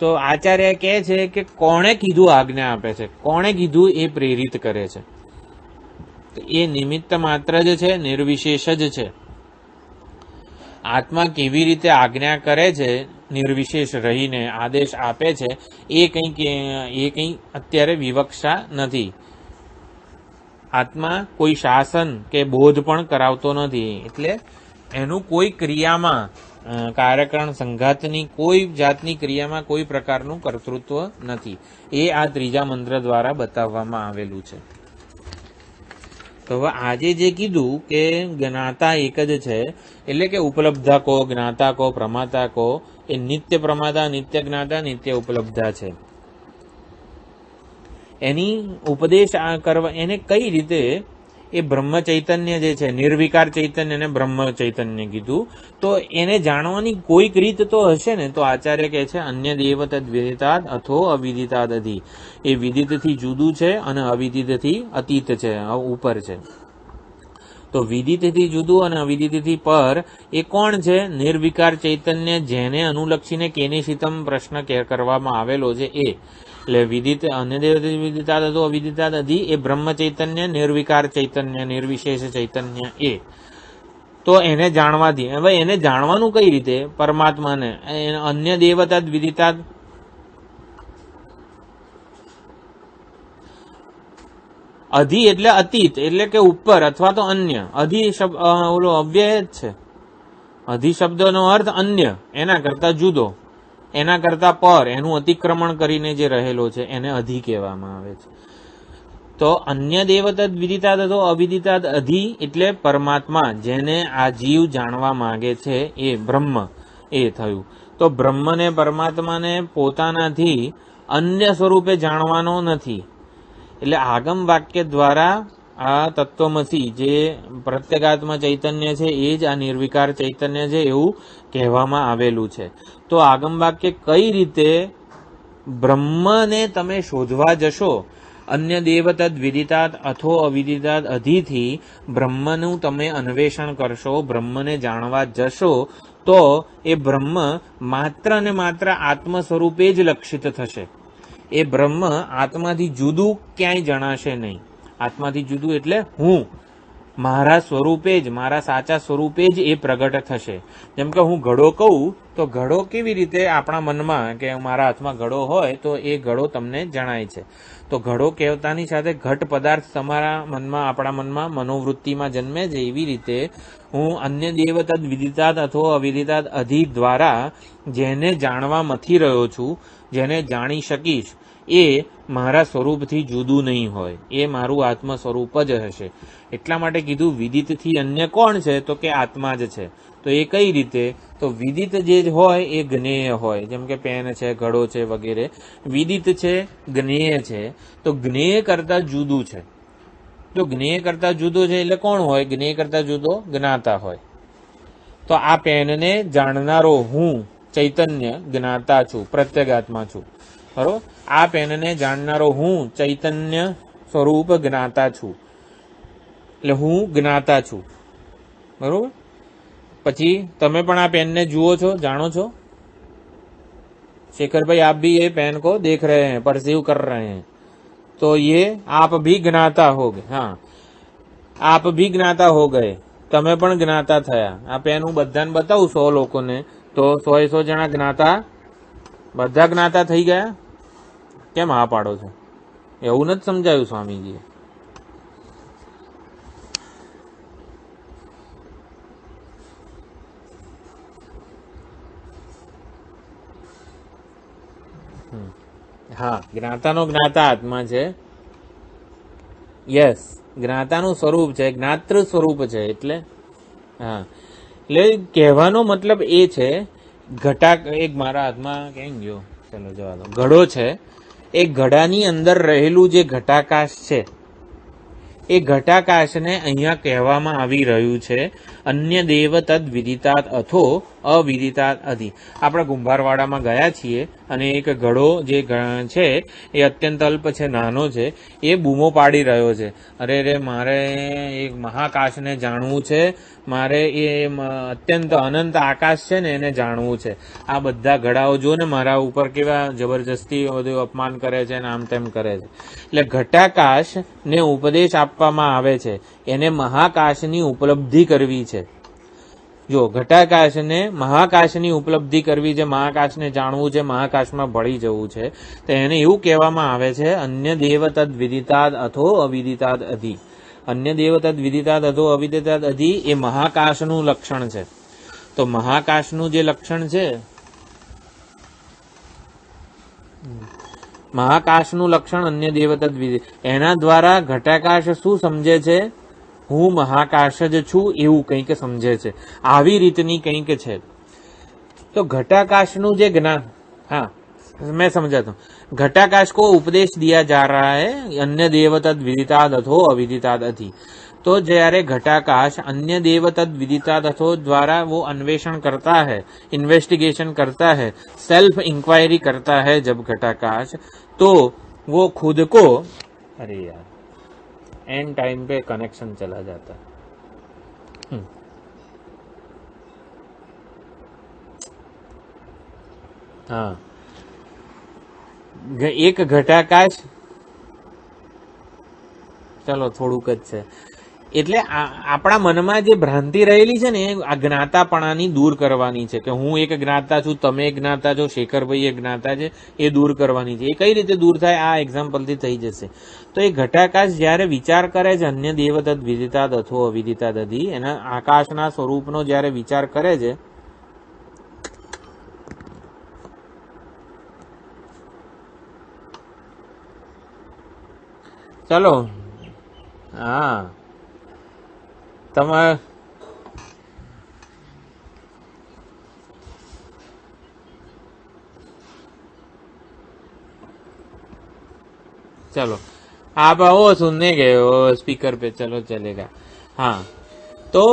તો આચાર્ય કહે છે કે કોણે કીધું આજ્ઞા આપે છે, કોણે કીધું એ પ્રેરિત કરે છે. એ નિમિત્ત માત્ર જ છે, નિર્વિશેષ જ છે. આત્મા કેવી રીતે આજ્ઞા કરે છે, નિર્વિશેષ રહીને આદેશ આપે છે, એ કંઈ અત્યારે વિવક્ષા નથી. આત્મા કોઈ શાસન કે બોધ પણ કરાવતો નથી. એટલે એનું કોઈ ક્રિયામાં કાર્યકરણ સંઘાતની કોઈ જાતની ક્રિયામાં કોઈ પ્રકારનું કર્તૃત્વ નથી. એ આ ત્રીજા મંત્ર દ્વારા બતાવવામાં આવેલું છે. તો હવે આજે જે કીધું કે જ્ઞાતા એક જ છે, એટલે કે ઉપલબ્ધા કો, જ્ઞાતા કો, પ્રમાતા કો, એ નિત્ય પ્રમાતા, નિત્ય જ્ઞાતા, નિત્ય ઉપલબ્ધા છે. એની ઉપદેશ કરવા એને કઈ રીતે એ બ્રહ્મ ચૈતન્ય જે છે, નિર્વિકાર ચૈતન્ય એને બ્રહ્મ ચૈતન્ય કીધું. તો એને જાણવાની કોઈક રીત તો હશે ને. તો આચાર્ય કહે છે અન્ય દેવ તદ વિદિતાદ અથો અવિદિતાદ અધિ. એ વિદિતથી જુદું છે અને અવિદિતથી અતીત છે, ઉપર છે. તો તો વિદિતથી જુદું અને અવિદિતથી પર એ કોણ છે? નિર્વિકાર ચૈતન્ય, જેને અનુલક્ષીને કેનિશિતમ પ્રશ્ન કરવામાં આવેલો છે એ. એટલે વિદિત અન્ય દેવતાથી વિદિતાદ હતો અવિદિતાદ અધિ એ બ્રહ્મ ચૈતન્ય, નિર્વિકાર ચૈતન્ય, નિર્વિશેષ ચૈતન્ય એ. તો એને જાણવાથી, હવે એને જાણવાનું કઈ રીતે? પરમાત્માને. અન્ય દેવતાદ વિદિતાદ, અધિ એટલે અતીત, એટલે કે ઉપર અથવા તો અન્ય. અધિ શબ્દ ઓલો અવ્યય જ છે. અધિ શબ્દનો અર્થ અન્ય, એના કરતા જુદો, એના કરતા પર, એનું અતિક્રમણ કરીને જે રહેલો છે એને અધિ કહેવામાં આવે છે. તો અન્ય દેવતાદ વિદિતાદ હતો અવિદિતાદ અધિ એટલે પરમાત્મા, જેને આ જીવ જાણવા માંગે છે એ બ્રહ્મ એ થયું. તો બ્રહ્મને, પરમાત્માને પોતાનાથી અન્ય સ્વરૂપે જાણવાનો નથી. એટલે આગમ વાક્ય દ્વારા આ તત્વમસી જે પ્રત્યેગાત્મ ચૈતન્ય છે એ જ આ નિર્વિકાર ચૈતન્ય છે એવું કહેવામાં આવેલું છે. તો આગમ વાક્ય કઈ રીતે બ્રહ્મને તમે શોધવા જશો, અન્ય દેવતદ વિદિતાદ અથો અવિદિતાદ અધિથી બ્રહ્મનું તમે અન્વેષણ કરશો, બ્રહ્મને જાણવા જશો, તો એ બ્રહ્મ માત્ર ને માત્ર આત્મ સ્વરૂપે જ લક્ષિત થશે. એ બ્રહ્મ આત્માથી જુદું ક્યાંય જણાશે નહીં. આત્માથી જુદું એટલે હું, મારા સ્વરૂપે જ, મારા સાચા સ્વરૂપે જ એ પ્રગટ થશે. જેમ કે હું ઘડો કહું તો ઘડો કેવી રીતે આપણા મનમાં, કે મારા હાથમાં ઘડો હોય તો એ ઘડો તમને જણાય છે. તો ઘડો કહેતાની સાથે ઘટ પદાર્થ તમારા મનમાં, આપણા મનમાં, મનોવૃત્તિમાં જન્મે છે. એવી રીતે હું અન્ય દેવતાદ વિદિતાદ અથવા અવિદિતાદ અધિ દ્વારા જેને જાણવા મથી રહ્યો છું, જેને જાણી શકીશ, એ મારા સ્વરૂપથી જુદું નહીં હોય, એ મારું આત્મ સ્વરૂપ જ હશે. એટલા માટે કીધું વિદિતથી અન્ય કોણ છે? તો કે આત્મા જ છે. તો એ કઈ રીતે? તો વિદિત જે હોય એ જ્ઞેય હોય, જેમ કે પેન છે, ઘડો છે વગેરે. વિદિત છે, જ્ઞેય છે. તો જ્ઞેય કરતા જુદું છે. જો જ્ઞેય કરતા જુદો છે એટલે કોણ હોય? જ્ઞેય કરતા જુદો જ્ઞાતા હોય. તો આ પેનને જાણનારો હું ચૈતન્ય જ્ઞાતા છું, પ્રત્યેગાત્મા છું. બરોબર? આ પેનને જાણનારો હું ચૈતન્ય સ્વરૂપ જ્ઞાતા છું, એટલે હું જ્ઞાતા છું. બરોબર? પછી તમે પણ આ પેનને જુઓ છો, જાણો છો. शेखर भाई आप भी ये पेन को देख रहे हैं, परसीव कर रहे हैं, तो ये आप भी ज्ञाता हो गए. हाँ, आप भी ज्ञाता हो गए, તમે પણ જ્ઞાતા થયા. આ પેન હું બધાને બતાવું 100 લોકોને, તો 100 જણા જ્ઞાતા, બધા જ્ઞાતા થઈ ગયા. કેમ હા પાડો છો? એવું નથી સમજાયું સ્વામીજીએ. હા, જ્ઞાતાનો જ્ઞાતા આત્મા છે. યસ, જ્ઞાતાનું સ્વરૂપ છે, જ્ઞાતૃ સ્વરૂપ છે. એટલે હા, એટલે કહેવાનો મતલબ એ છે, ઘટા એક મારા હાથમાં કેમ ગયો, ચલો જવા દો, ઘડો છે. એ ઘડાની અંદર રહેલું જે ઘટાકાશ છે, એ ઘટાકાશને અહીંયા કહેવામાં આવી રહ્યું છે અન્ય દેવ તદ વિદિતાદ અથો અવિદિતાદ અધિ. આપણે કુંભારવાડામાં ગયા છીએ અને એક ઘડો જે છે એ અત્યંત અલ્પ છે, નાનો છે. એ બૂમો પાડી રહ્યો છે, અરે રે મારે એક મહાકાશને જાણવું છે, મારે એ અત્યંત અનંત આકાશ છે ને એને જાણવું છે. આ બધા ઘડાઓ જો ને મારા ઉપર કેવા જબરજસ્તી બધું અપમાન કરે છે ને આમ તેમ કરે છે. એટલે ઘટાકાશ ને ઉપદેશ આપવામાં આવે છે, એને મહાકાશની ઉપલબ્ધિ કરવી છે. જો ઘટાકાશને મહાકાશની ઉપલબ્ધિ કરવી છે, મહાકાશને જાણવું છે, મહાકાશમાં ભળી જવું છે, તો એને એવું કહેવામાં આવે છે અન્ય દેવ તદ વિદિતાદ અથો અવિદિતાદ અધિ. અન્ય દેવ તદ વિદિતાદ અથો અવિદિતાદ અધિ એ મહાકાશનું લક્ષણ છે. તો મહાકાશનું જે લક્ષણ છે, મહાકાશનું લક્ષણ અન્ય દેવ તદ વિદિ, એના દ્વારા ઘટાકાશ શું સમજે છે? હું મહાકાશ જ છું એવું કંઈક સમજે છે. આવી રીતની કંઈક છે. તો ઘટાकाश જે જ્ञान, हाँ मैं समझाता हूँ. घटाकाश को उपदेश दिया जा रहा है अन्य देवतद विदिताद अथो अविदिताद अधि. तो जયારે घटाकाश अन्य देवतद विदिताद अथो द्वारा वो अन्वेषण करता है, इन्वेस्टिगेशन करता है, सेल्फ इंक्वायरी करता है जब घटाकाश, तो वो खुद को, अरे यार एंड टाइम पे कनेक्शन चला जाता है. હા, એક ઘટાકાશ, ચલો થોડુંક જ છે. એટલે આપણા મનમાં જે ભ્રાંતિ રહેલી છે ને એ આ જ્ઞાતાપણાની દૂર કરવાની છે, કે હું એક જ્ઞાતા છું, તમે એક જ્ઞાતા છો, શેખરભાઈ એક જ્ઞાતા છે, એ દૂર કરવાની છે. એ કઈ રીતે દૂર થાય? આ એક્ઝામ્પલથી થઈ જશે. તો એ ઘટાકાશ જયારે વિચાર કરે છે, અન્ય દેવતદ વિદિતાદ અથો અવિદિતાદ અધિ, એના આકાશના સ્વરૂપનો જયારે વિચાર કરે છે, ચલો હા તમારે चलो आप वो सुनने गए हो स्पीकर पे, चलो चलेगा. हाँ, तो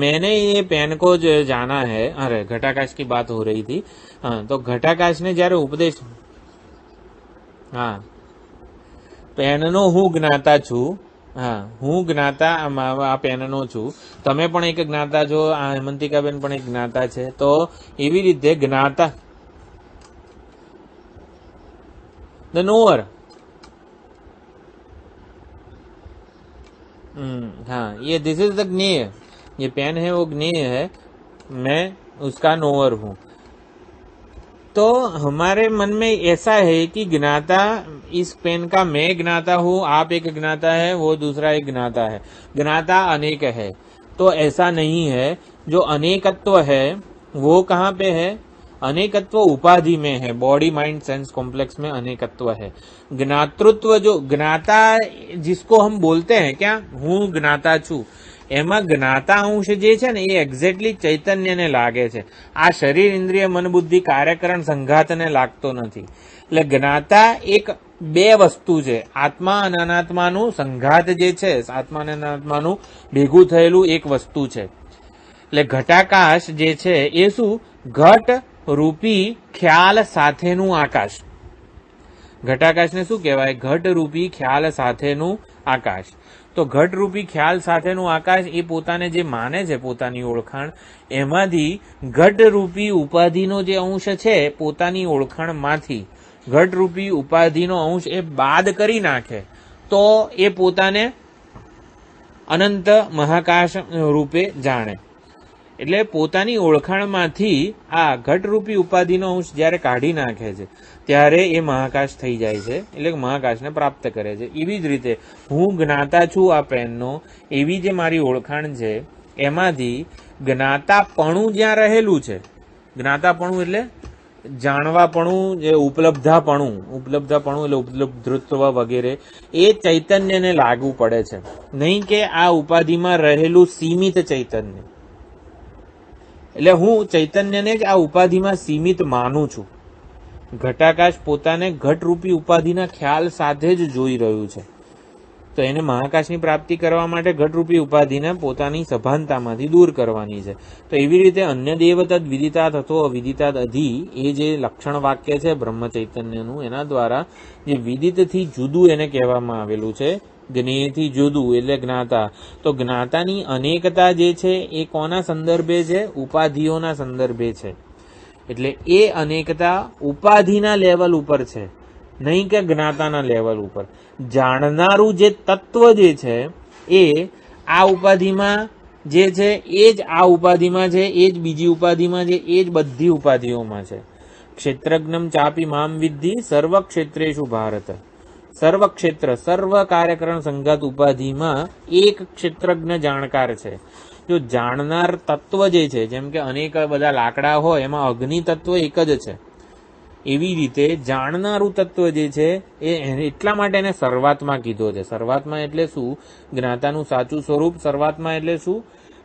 मैंने ये पेन को जो जाना है, अरे घटाकाश की बात हो रही थी. हाँ, तो घटाकाश ने जયારે उपदेश, હા પેનનો હું જ્ઞાતા છું, હા હું જ્ઞાતા આ પેનનો છું, તમે પણ એક જ્ઞાતા છો, આ હેમંતિકાબેન પણ એક જ્ઞાતા છે. તો એવી રીતે જ્ઞાતા ધ નોઅર, हाँ ये दिस इज द ज्ञेय, ये पेन है वो ज्ञेय है, मैं उसका नोअर हूं. तो हमारे मन में ऐसा है कि ज्ञाता, इस पेन का मैं ज्ञाता हूं, आप एक ज्ञाता है, वो दूसरा एक ज्ञाता है, ज्ञाता अनेक है. तो ऐसा नहीं है. जो अनेकत्व है वो कहाँ पे है? अनेकत्व उपाधि में है, बॉडी माइंड सेंस कॉम्प्लेक्स में अनेकत्व है. ज्ञातृत्व, जो ज्ञाता जिसको हम बोलते हैं, क्या हूँ ज्ञाता छू, એમાં જ્ઞાતા અંશ જે છે ને એ એક્ઝેક્ટલી ચૈતન્યને લાગે છે. આ શરીર ઇન્દ્રિય મન બુદ્ધિ કાર્યકરણ સંઘાતને લાગતો નથી. એટલે જ્ઞાતા એક બે વસ્તુ છે, આત્મા અને અનાત્માનું સંઘાત જે છે, આત્મા અને અનાત્માનું ભેગું થયેલું એક વસ્તુ છે. એટલે ઘટાકાશ જે છે એ શું? ઘટ રૂપી ખ્યાલ સાથેનું આકાશ. ઘટાકાશને શું કહેવાય? ઘટ રૂપી ખ્યાલ સાથેનું આકાશ. તો ઘટ રૂપી ખ્યાલ સાથેનું આકાશ એ પોતાને જે માને છે, પોતાની ઓળખાણ, એમાંથી ઘટ રૂપી ઉપાધિનો જે અંશ છે, પોતાની ઓળખાણમાંથી ઘટ રૂપી ઉપાધિનો અંશ એ બાદ કરી નાખે તો એ પોતાને અનંત મહાકાશ રૂપે જાણે. એટલે પોતાની ઓળખાણમાંથી આ ઘટરૂપી ઉપાધિનો અંશ જ્યારે કાઢી નાખે છે ત્યારે એ મહાકાશ થઈ જાય છે, એટલે મહાકાશને પ્રાપ્ત કરે છે. એવી જ રીતે હું જ્ઞાતા છું આ પેનનો, એવી જે મારી ઓળખાણ છે એમાંથી જ્ઞાતાપણું જ્યાં રહેલું છે, જ્ઞાતાપણું એટલે જાણવાપણું, જે ઉપલબ્ધાપણું એટલે ઉપલબ્ધત્વ વગેરે, એ ચૈતન્યને લાગુ પડે છે, નહીં કે આ ઉપાધિમાં રહેલું સીમિત ચૈતન્ય. એટલે હું ચૈતન્યને જ આ ઉપાધિમાં સીમિત માનું છું. ઘટાકાશ પોતાને ઘટરૂપી ઉપાધિના ખ્યાલ સાથે જ જોઈ રહ્યું છે. તો એને મહાકાશની પ્રાપ્તિ કરવા માટે ઘટરૂપી ઉપાધિને પોતાની સભાનતામાંથી દૂર કરવાની છે. તો એવી રીતે અન્ય દેવતદ વિદિતાત હતો અવિદિતાત અધિ, એ જે લક્ષણ વાક્ય છે બ્રહ્મ ચૈતન્યનું, એના દ્વારા જે વિદિતથી જુદું એને કહેવામાં આવેલું છે, જ્ઞેયથી જુદું એટલે જ્ઞાતા. તો જ્ઞાતાની અનેકતા જે છે એ કોના સંદર્ભે છે? ઉપાધિઓના સંદર્ભે છે. એટલે એ અનેકતા ઉપાધિના લેવલ ઉપર છે, નહીં કે જ્ઞાતાના લેવલ ઉપર. જાણનારું જે તત્વ જે છે એ આ ઉપાધિમાં જે છે એ જ આ ઉપાધિમાં છે, એ જ બીજી ઉપાધિમાં છે, એ જ બધી ઉપાધિઓમાં છે. ક્ષેત્રજ્ઞમ ચાપી મામ વિદ્ધિ સર્વ ક્ષેત્રેષુ ભારત. સર્વ ક્ષેત્ર, સર્વ કાર્યકરણ સંઘાત ઉપાધિમાં એક ક્ષેત્રજ્ઞ જાણકાર છે. જો જાણનાર તત્વ જે છે, જેમ કે અનેક બધા લાકડા હોય એમાં અગ્નિ તત્વ એક જ છે, એવી રીતે જાણનારું તત્વ જે છે એ એટલા માટે એને સર્વાત્મા કીધો છે. સર્વાત્મા એટલે શું? જ્ઞાતાનું સાચું સ્વરૂપ. સર્વાત્મા એટલે શું?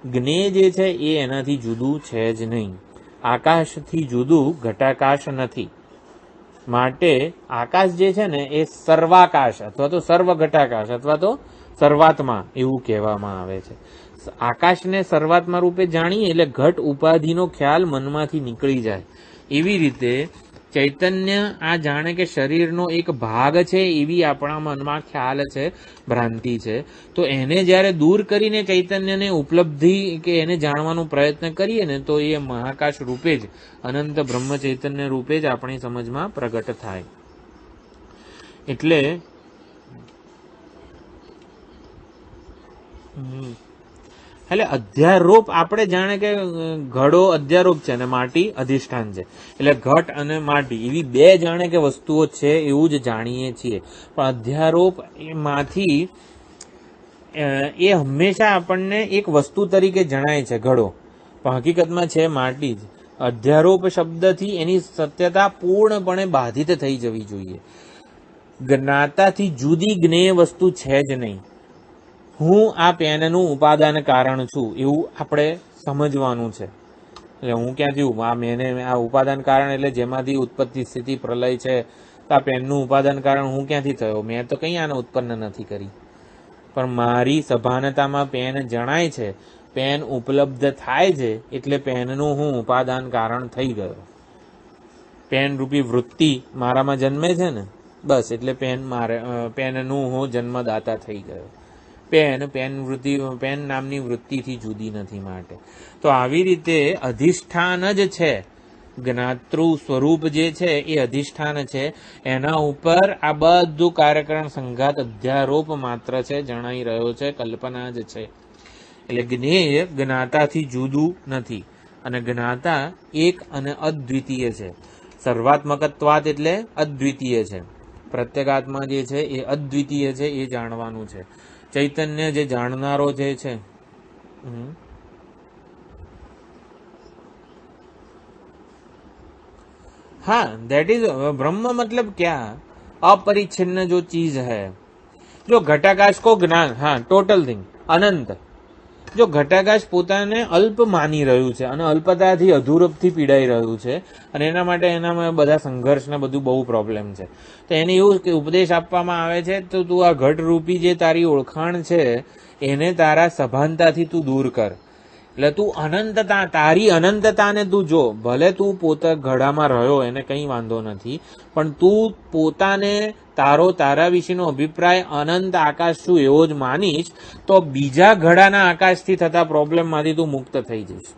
જ્ઞેય જે છે એ એનાથી જુદું છે જ નહીં. આકાશથી જુદું ઘટાકાશ નથી. માટે આકાશ જે છે ને એ સર્વાકાશ અથવા તો સર્વ ઘટાકાશ અથવા તો સર્વાત્મા એવું કહેવામાં આવે છે. આકાશને સર્વાત્મા રૂપે જાણીએ એટલે ઘટ ઉપાધિનો ખ્યાલ મનમાંથી નીકળી જાય. એવી રીતે ચૈતન્ય આ જાણે કે શરીરનો એક ભાગ છે એવી આપણા મનમાં ખ્યાલ છે, ભ્રાંતિ છે. તો એને જ્યારે દૂર કરીને ચૈતન્યને ઉપલબ્ધિ કે એને જાણવાનો પ્રયત્ન કરીએ ને તો એ મહાકાશ રૂપે જ, અનંત બ્રહ્મ ચૈતન્ય રૂપે જ આપણી સમજમાં પ્રગટ થાય. એટલે અધ્યારોપ આપણે જાણે કે ઘડો અધ્યારોપ છે અને માટી અધિષ્ઠાન છે. એટલે ઘટ અને માટી એવી બે જાણે કે વસ્તુઓ છે એવું જ જાણીએ છીએ. પણ અધ્યારોપ માંથી એ હંમેશા આપણને એક વસ્તુ તરીકે જણાય છે ઘડો, પણ હકીકતમાં છે માટી જ. અધ્યારોપ શબ્દથી એની સત્યતા પૂર્ણપણે બાધિત થઈ જવી જોઈએ. જ્ઞાતાથી જુદી જ્ઞેય વસ્તુ છે જ નહીં. હું આ પેનનું ઉપાદાન કારણ છું એવું આપણે સમજવાનું છે. એટલે હું ક્યાંથી આ ઉપાદાન કારણ એટલે જેમાંથી ઉત્પત્તિ સ્થિતિ પ્રલય છે, આ પેનનું ઉપાદાન કારણ હું ક્યાંથી થયો? મેં તો કંઈ આને ઉત્પન્ન નથી કરી. પણ મારી સભાનતામાં પેન જણાય છે, પેન ઉપલબ્ધ થાય છે, એટલે પેનનું હું ઉપાદાન કારણ થઈ ગયો. પેન રૂપી વૃત્તિ મારામાં જન્મે છે ને, બસ એટલે પેનનું હું જન્મદાતા થઈ ગયો. પેન નામની વૃત્તિથી જુદી નથી માટે. તો આવી રીતે અધિષ્ઠાન જ છે, જ્ઞાતૃ સ્વરૂપ જે છે એ અધિષ્ઠાન છે. એના ઉપર આ બધું કાર્યકરણ સંઘાત અધ્યારોપ માત્ર છે, જણાઈ રહ્યો છે, કલ્પના જ છે. એટલે જ્ઞેય જ્ઞાતાથી જુદું નથી અને જ્ઞાતા એક અને અદ્વિતીય છે. સર્વાત્મકત્વાત એટલે અદ્વિતીય છે. પ્રત્યેગાત્મા જે છે એ અદ્વિતીય છે, એ જાણવાનું છે. ચૈતન્ય જે જાણનારો જે છે, हाँ दैट इज ब्रह्म मतलब क्या? अपरिच्छिन्न जो चीज है, जो घटाकाश को ज्ञान, हाँ टोटल थिंग अनंत. જો ઘટાકાશ પોતાને અલ્પ માની રહ્યું છે અને અલ્પતાથી અધૂરપથી પીડાઈ રહ્યું છે અને એના માટે એનામાં બધા સંઘર્ષ ને બધું બહુ પ્રોબ્લેમ છે. તો એને એવું ઉપદેશ આપવામાં આવે છે, તો તું આ ઘટરૂપી જે તારી ઓળખાણ છે એને તારા સભાનતાથી તું દૂર કર. એટલે તું અનંતતા, તારી અનંતતાને તું જો. ભલે તું પોતા ઘડામાં રહ્યો એને કંઈ વાંધો નથી, પણ તું પોતાને તારા વિશેનો અભિપ્રાય અનંત આકાશ છું એવો જ માનીશ તો બીજા ઘડાના આકાશથી થતા પ્રોબ્લેમમાંથી તું મુક્ત થઈ જઈશ.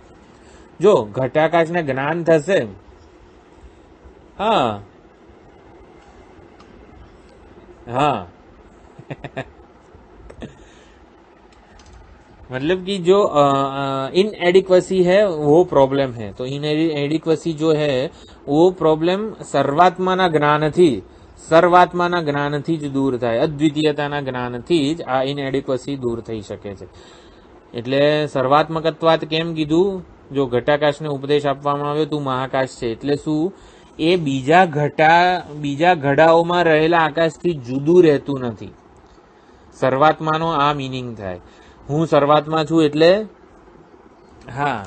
જો ઘટાકાશને જ્ઞાન થશે, હા हाँ मतलब कि जो इनएडिक्वेसी है वो प्रॉब्लम है. तो इनएडिक्वेसी जो है वो प्रॉब्लम સર્વાત્માના જ્ઞાનથી જ દૂર થાય. અદ્વિતીયતાના જ્ઞાનથી જ આ ઇનએડિક્વસી દૂર થઈ શકે છે. એટલે સર્વાત્મકત્વાત કેમ કીધું? જો ઘટાકાશને ઉપદેશ આપવામાં આવ્યો તું મહાકાશ છે, એટલે શું? એ બીજા ઘડાઓમાં રહેલા આકાશથી જુદું રહેતું નથી. સર્વાત્માનો આ મિનિંગ થાય. હું સર્વાત્મા છું એટલે હા,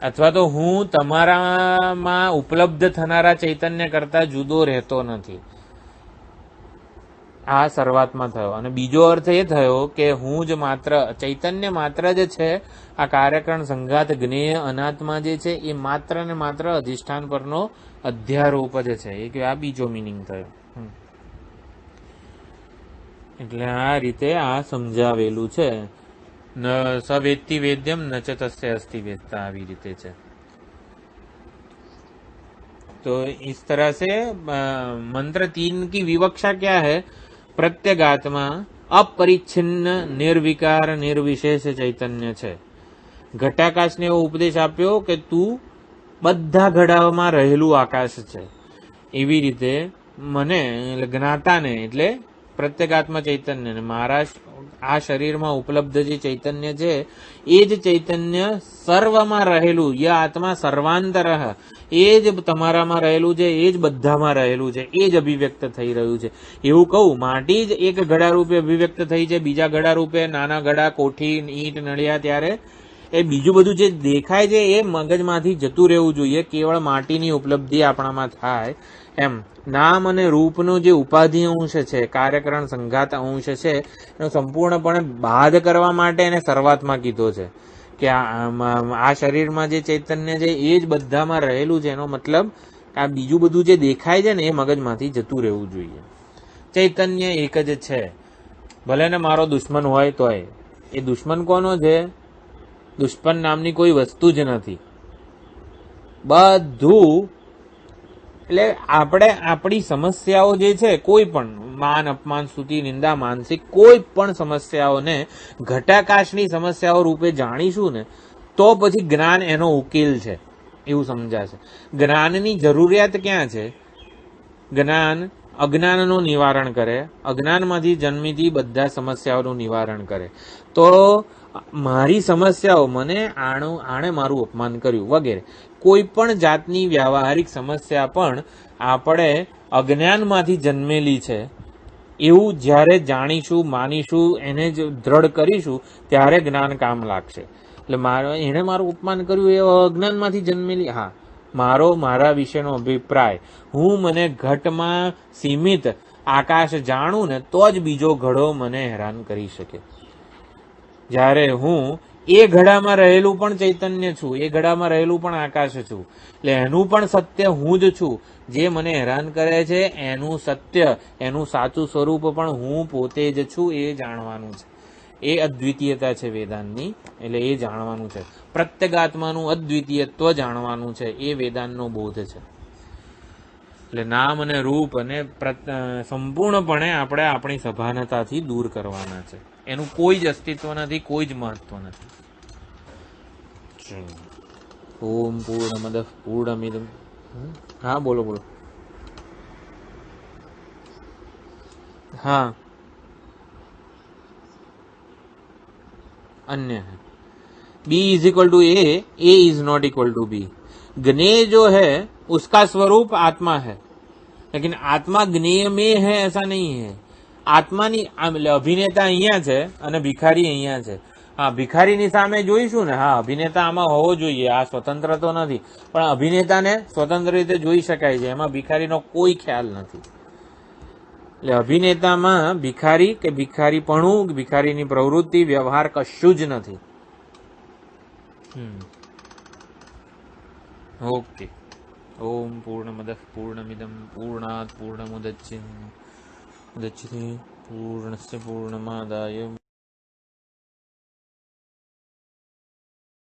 અથવા તો હું તમારામાં ઉપલબ્ધ થનારા ચૈતન્ય કરતા જુદો રહેતો નથી. આ સર્વાત્મા થયો. અને બીજો અર્થ એ થયો કે હું જ માત્ર, ચૈતન્ય માત્ર જ છે. આ કાર્યકરણ સંઘાત જ્ઞેય અનાત્મા જે છે એ માત્ર ને માત્ર અધિષ્ઠાન પરનો અધ્યારોપ જ છે. એ આ બીજો મિનિંગ થયો. એટલે આ રીતે આ સમજાવેલું છે. ન સવેત્તિ વેદ્યમ ન ચ તસ્ય અસ્તિ વેદતા, આવી રીતે છે. तो इस तरह से मंत्र 3 की विवक्षा क्या है? प्रत्यगात्मा अपरिच्छिन्न निर्विकार निर्विशेष चैतन्य છે. ઘટાકાશને એવો ઉપદેશ આપ્યો કે તું બધા ઘડાઓમાં રહેલું આકાશ છે. એવી રીતે મને જ્ઞાતાને એટલે પ્રત્યેગાત્મા ચૈતન્યને મારા આ શરીરમાં ઉપલબ્ધ જે ચૈતન્ય છે એ જ ચૈતન્ય સર્વમાં રહેલું, ય આત્મા સર્વાંતર, એ જ તમારામાં રહેલું છે, એ જ બધામાં રહેલું છે, એ જ અભિવ્યક્ત થઈ રહ્યું છે. એવું કહું, માટી જ એક ઘડા રૂપે અભિવ્યક્ત થઈ છે, બીજા ઘડા રૂપે નાના ઘડા, કોઠી, ઈંટ, નળિયા, ત્યારે એ બીજું બધું જે દેખાય છે એ મગજમાંથી જતું રહેવું જોઈએ. કેવળ માટીની ઉપલબ્ધિ આપણામાં થાય એમ. નામ અને રૂપનો જે ઉપાધિ અંશ છે, કાર્યકરણ સંઘાત અંશ છે, એનો સંપૂર્ણપણે બાદ કરવા માટે એને શરૂઆતમાં કીધો છે કે આ શરીરમાં જે ચૈતન્ય છે એ જ બધામાં રહેલું છે. એનો મતલબ આ બીજું બધું જે દેખાય છે ને એ મગજમાંથી જતું રહેવું જોઈએ. ચૈતન્ય એક જ છે, ભલે ને મારો દુશ્મન હોય તોય. એ દુશ્મન કોનો છે? દુશ્મન નામની કોઈ વસ્તુ જ નથી. બધું એટલે આપણે આપણી સમસ્યાઓ જે છે, કોઈ પણ માન અપમાન સ્તુતિ નિંદા માનસિક કોઈ પણ સમસ્યાઓને ઘટાકાશની સમસ્યાઓ રૂપે જાણીશું ને તો પછી જ્ઞાન એનો ઉકેલ છે એવું સમજાશે. જ્ઞાનની જરૂરિયાત ક્યાં છે? જ્ઞાન અજ્ઞાનનું નિવારણ કરે, અજ્ઞાનમાંથી જન્મીથી બધા સમસ્યાઓનું નિવારણ કરે. તો મારી સમસ્યાઓ, મને આણે મારું અપમાન કર્યું વગેરે કોઈ પણ જાતની વ્યવહારિક સમસ્યા પણ આપણે અજ્ઞાનમાંથી જન્મેલી છે એવું જ્યારે જાણીશું, માનીશું, એને જ દ્રઢ કરીશું ત્યારે જ્ઞાન કામ લાગશે. એટલે એણે મારું અપમાન કર્યું એ અજ્ઞાનમાંથી જન્મેલી, હા, મારા વિશેનો અભિપ્રાય, હું મને ઘટમાં સીમિત આકાશ જાણું ને તો જ બીજો ઘડો મને હેરાન કરી શકે. જ્યારે હું એ ઘડામાં રહેલું પણ ચૈતન્ય છું, એ ઘડામાં રહેલું પણ આકાશ છું, એટલે એનું પણ સત્ય હું જ છું. જે મને હેરાન કરે છે એનું સત્ય, એનું સાચું સ્વરૂપ પણ હું પોતે જ છું, એ જાણવાનું છે. એ અદ્વિતીયતા છે વેદાંતની, એટલે એ જાણવાનું છે. પ્રત્યેગાત્માનું અદ્વિતીયત્વ જાણવાનું છે, એ વેદાંતનો બોધ છે. એટલે નામ અને રૂપ અને સંપૂર્ણપણે આપણે આપણી સભાનતાથી દૂર કરવાના છે. એનું કોઈ જ અસ્તિત્વ નથી, કોઈ જ મહત્વ નથી. ઓમ પૂર્ણમદ પૂર્ણમિદમ. हाँ बोलो बोलो. हाँ अन्य है. B is equal to A is not equal to B. ज्ञेय जो है उसका स्वरूप आत्मा है, लेकिन आत्मा ज्ञेय में है ऐसा नहीं है. આત્માની અભિનેતા અહીંયા છે અને ભિખારી અહીંયા છે. હા, ભિખારીની સામે જોઈશું ને, હા, અભિનેતા આમાં હોવો જોઈએ, આ સ્વતંત્ર તો નથી, પણ અભિનેતાને સ્વતંત્ર રીતે જોઈ શકાય છે, એમાં ભિખારીનો કોઈ ખ્યાલ નથી. એટલે અભિનેતામાં ભિખારી કે ભિખારીપણું, ભિખારીની પ્રવૃત્તિ, વ્યવહાર કશું જ નથી. ઓકે. ઓમ પૂર્ણમદ પૂર્ણમિદમ પૂર્ણાત પૂર્ણમુદચ્યતે પૂર્ણસ્ય પૂર્ણમાદાય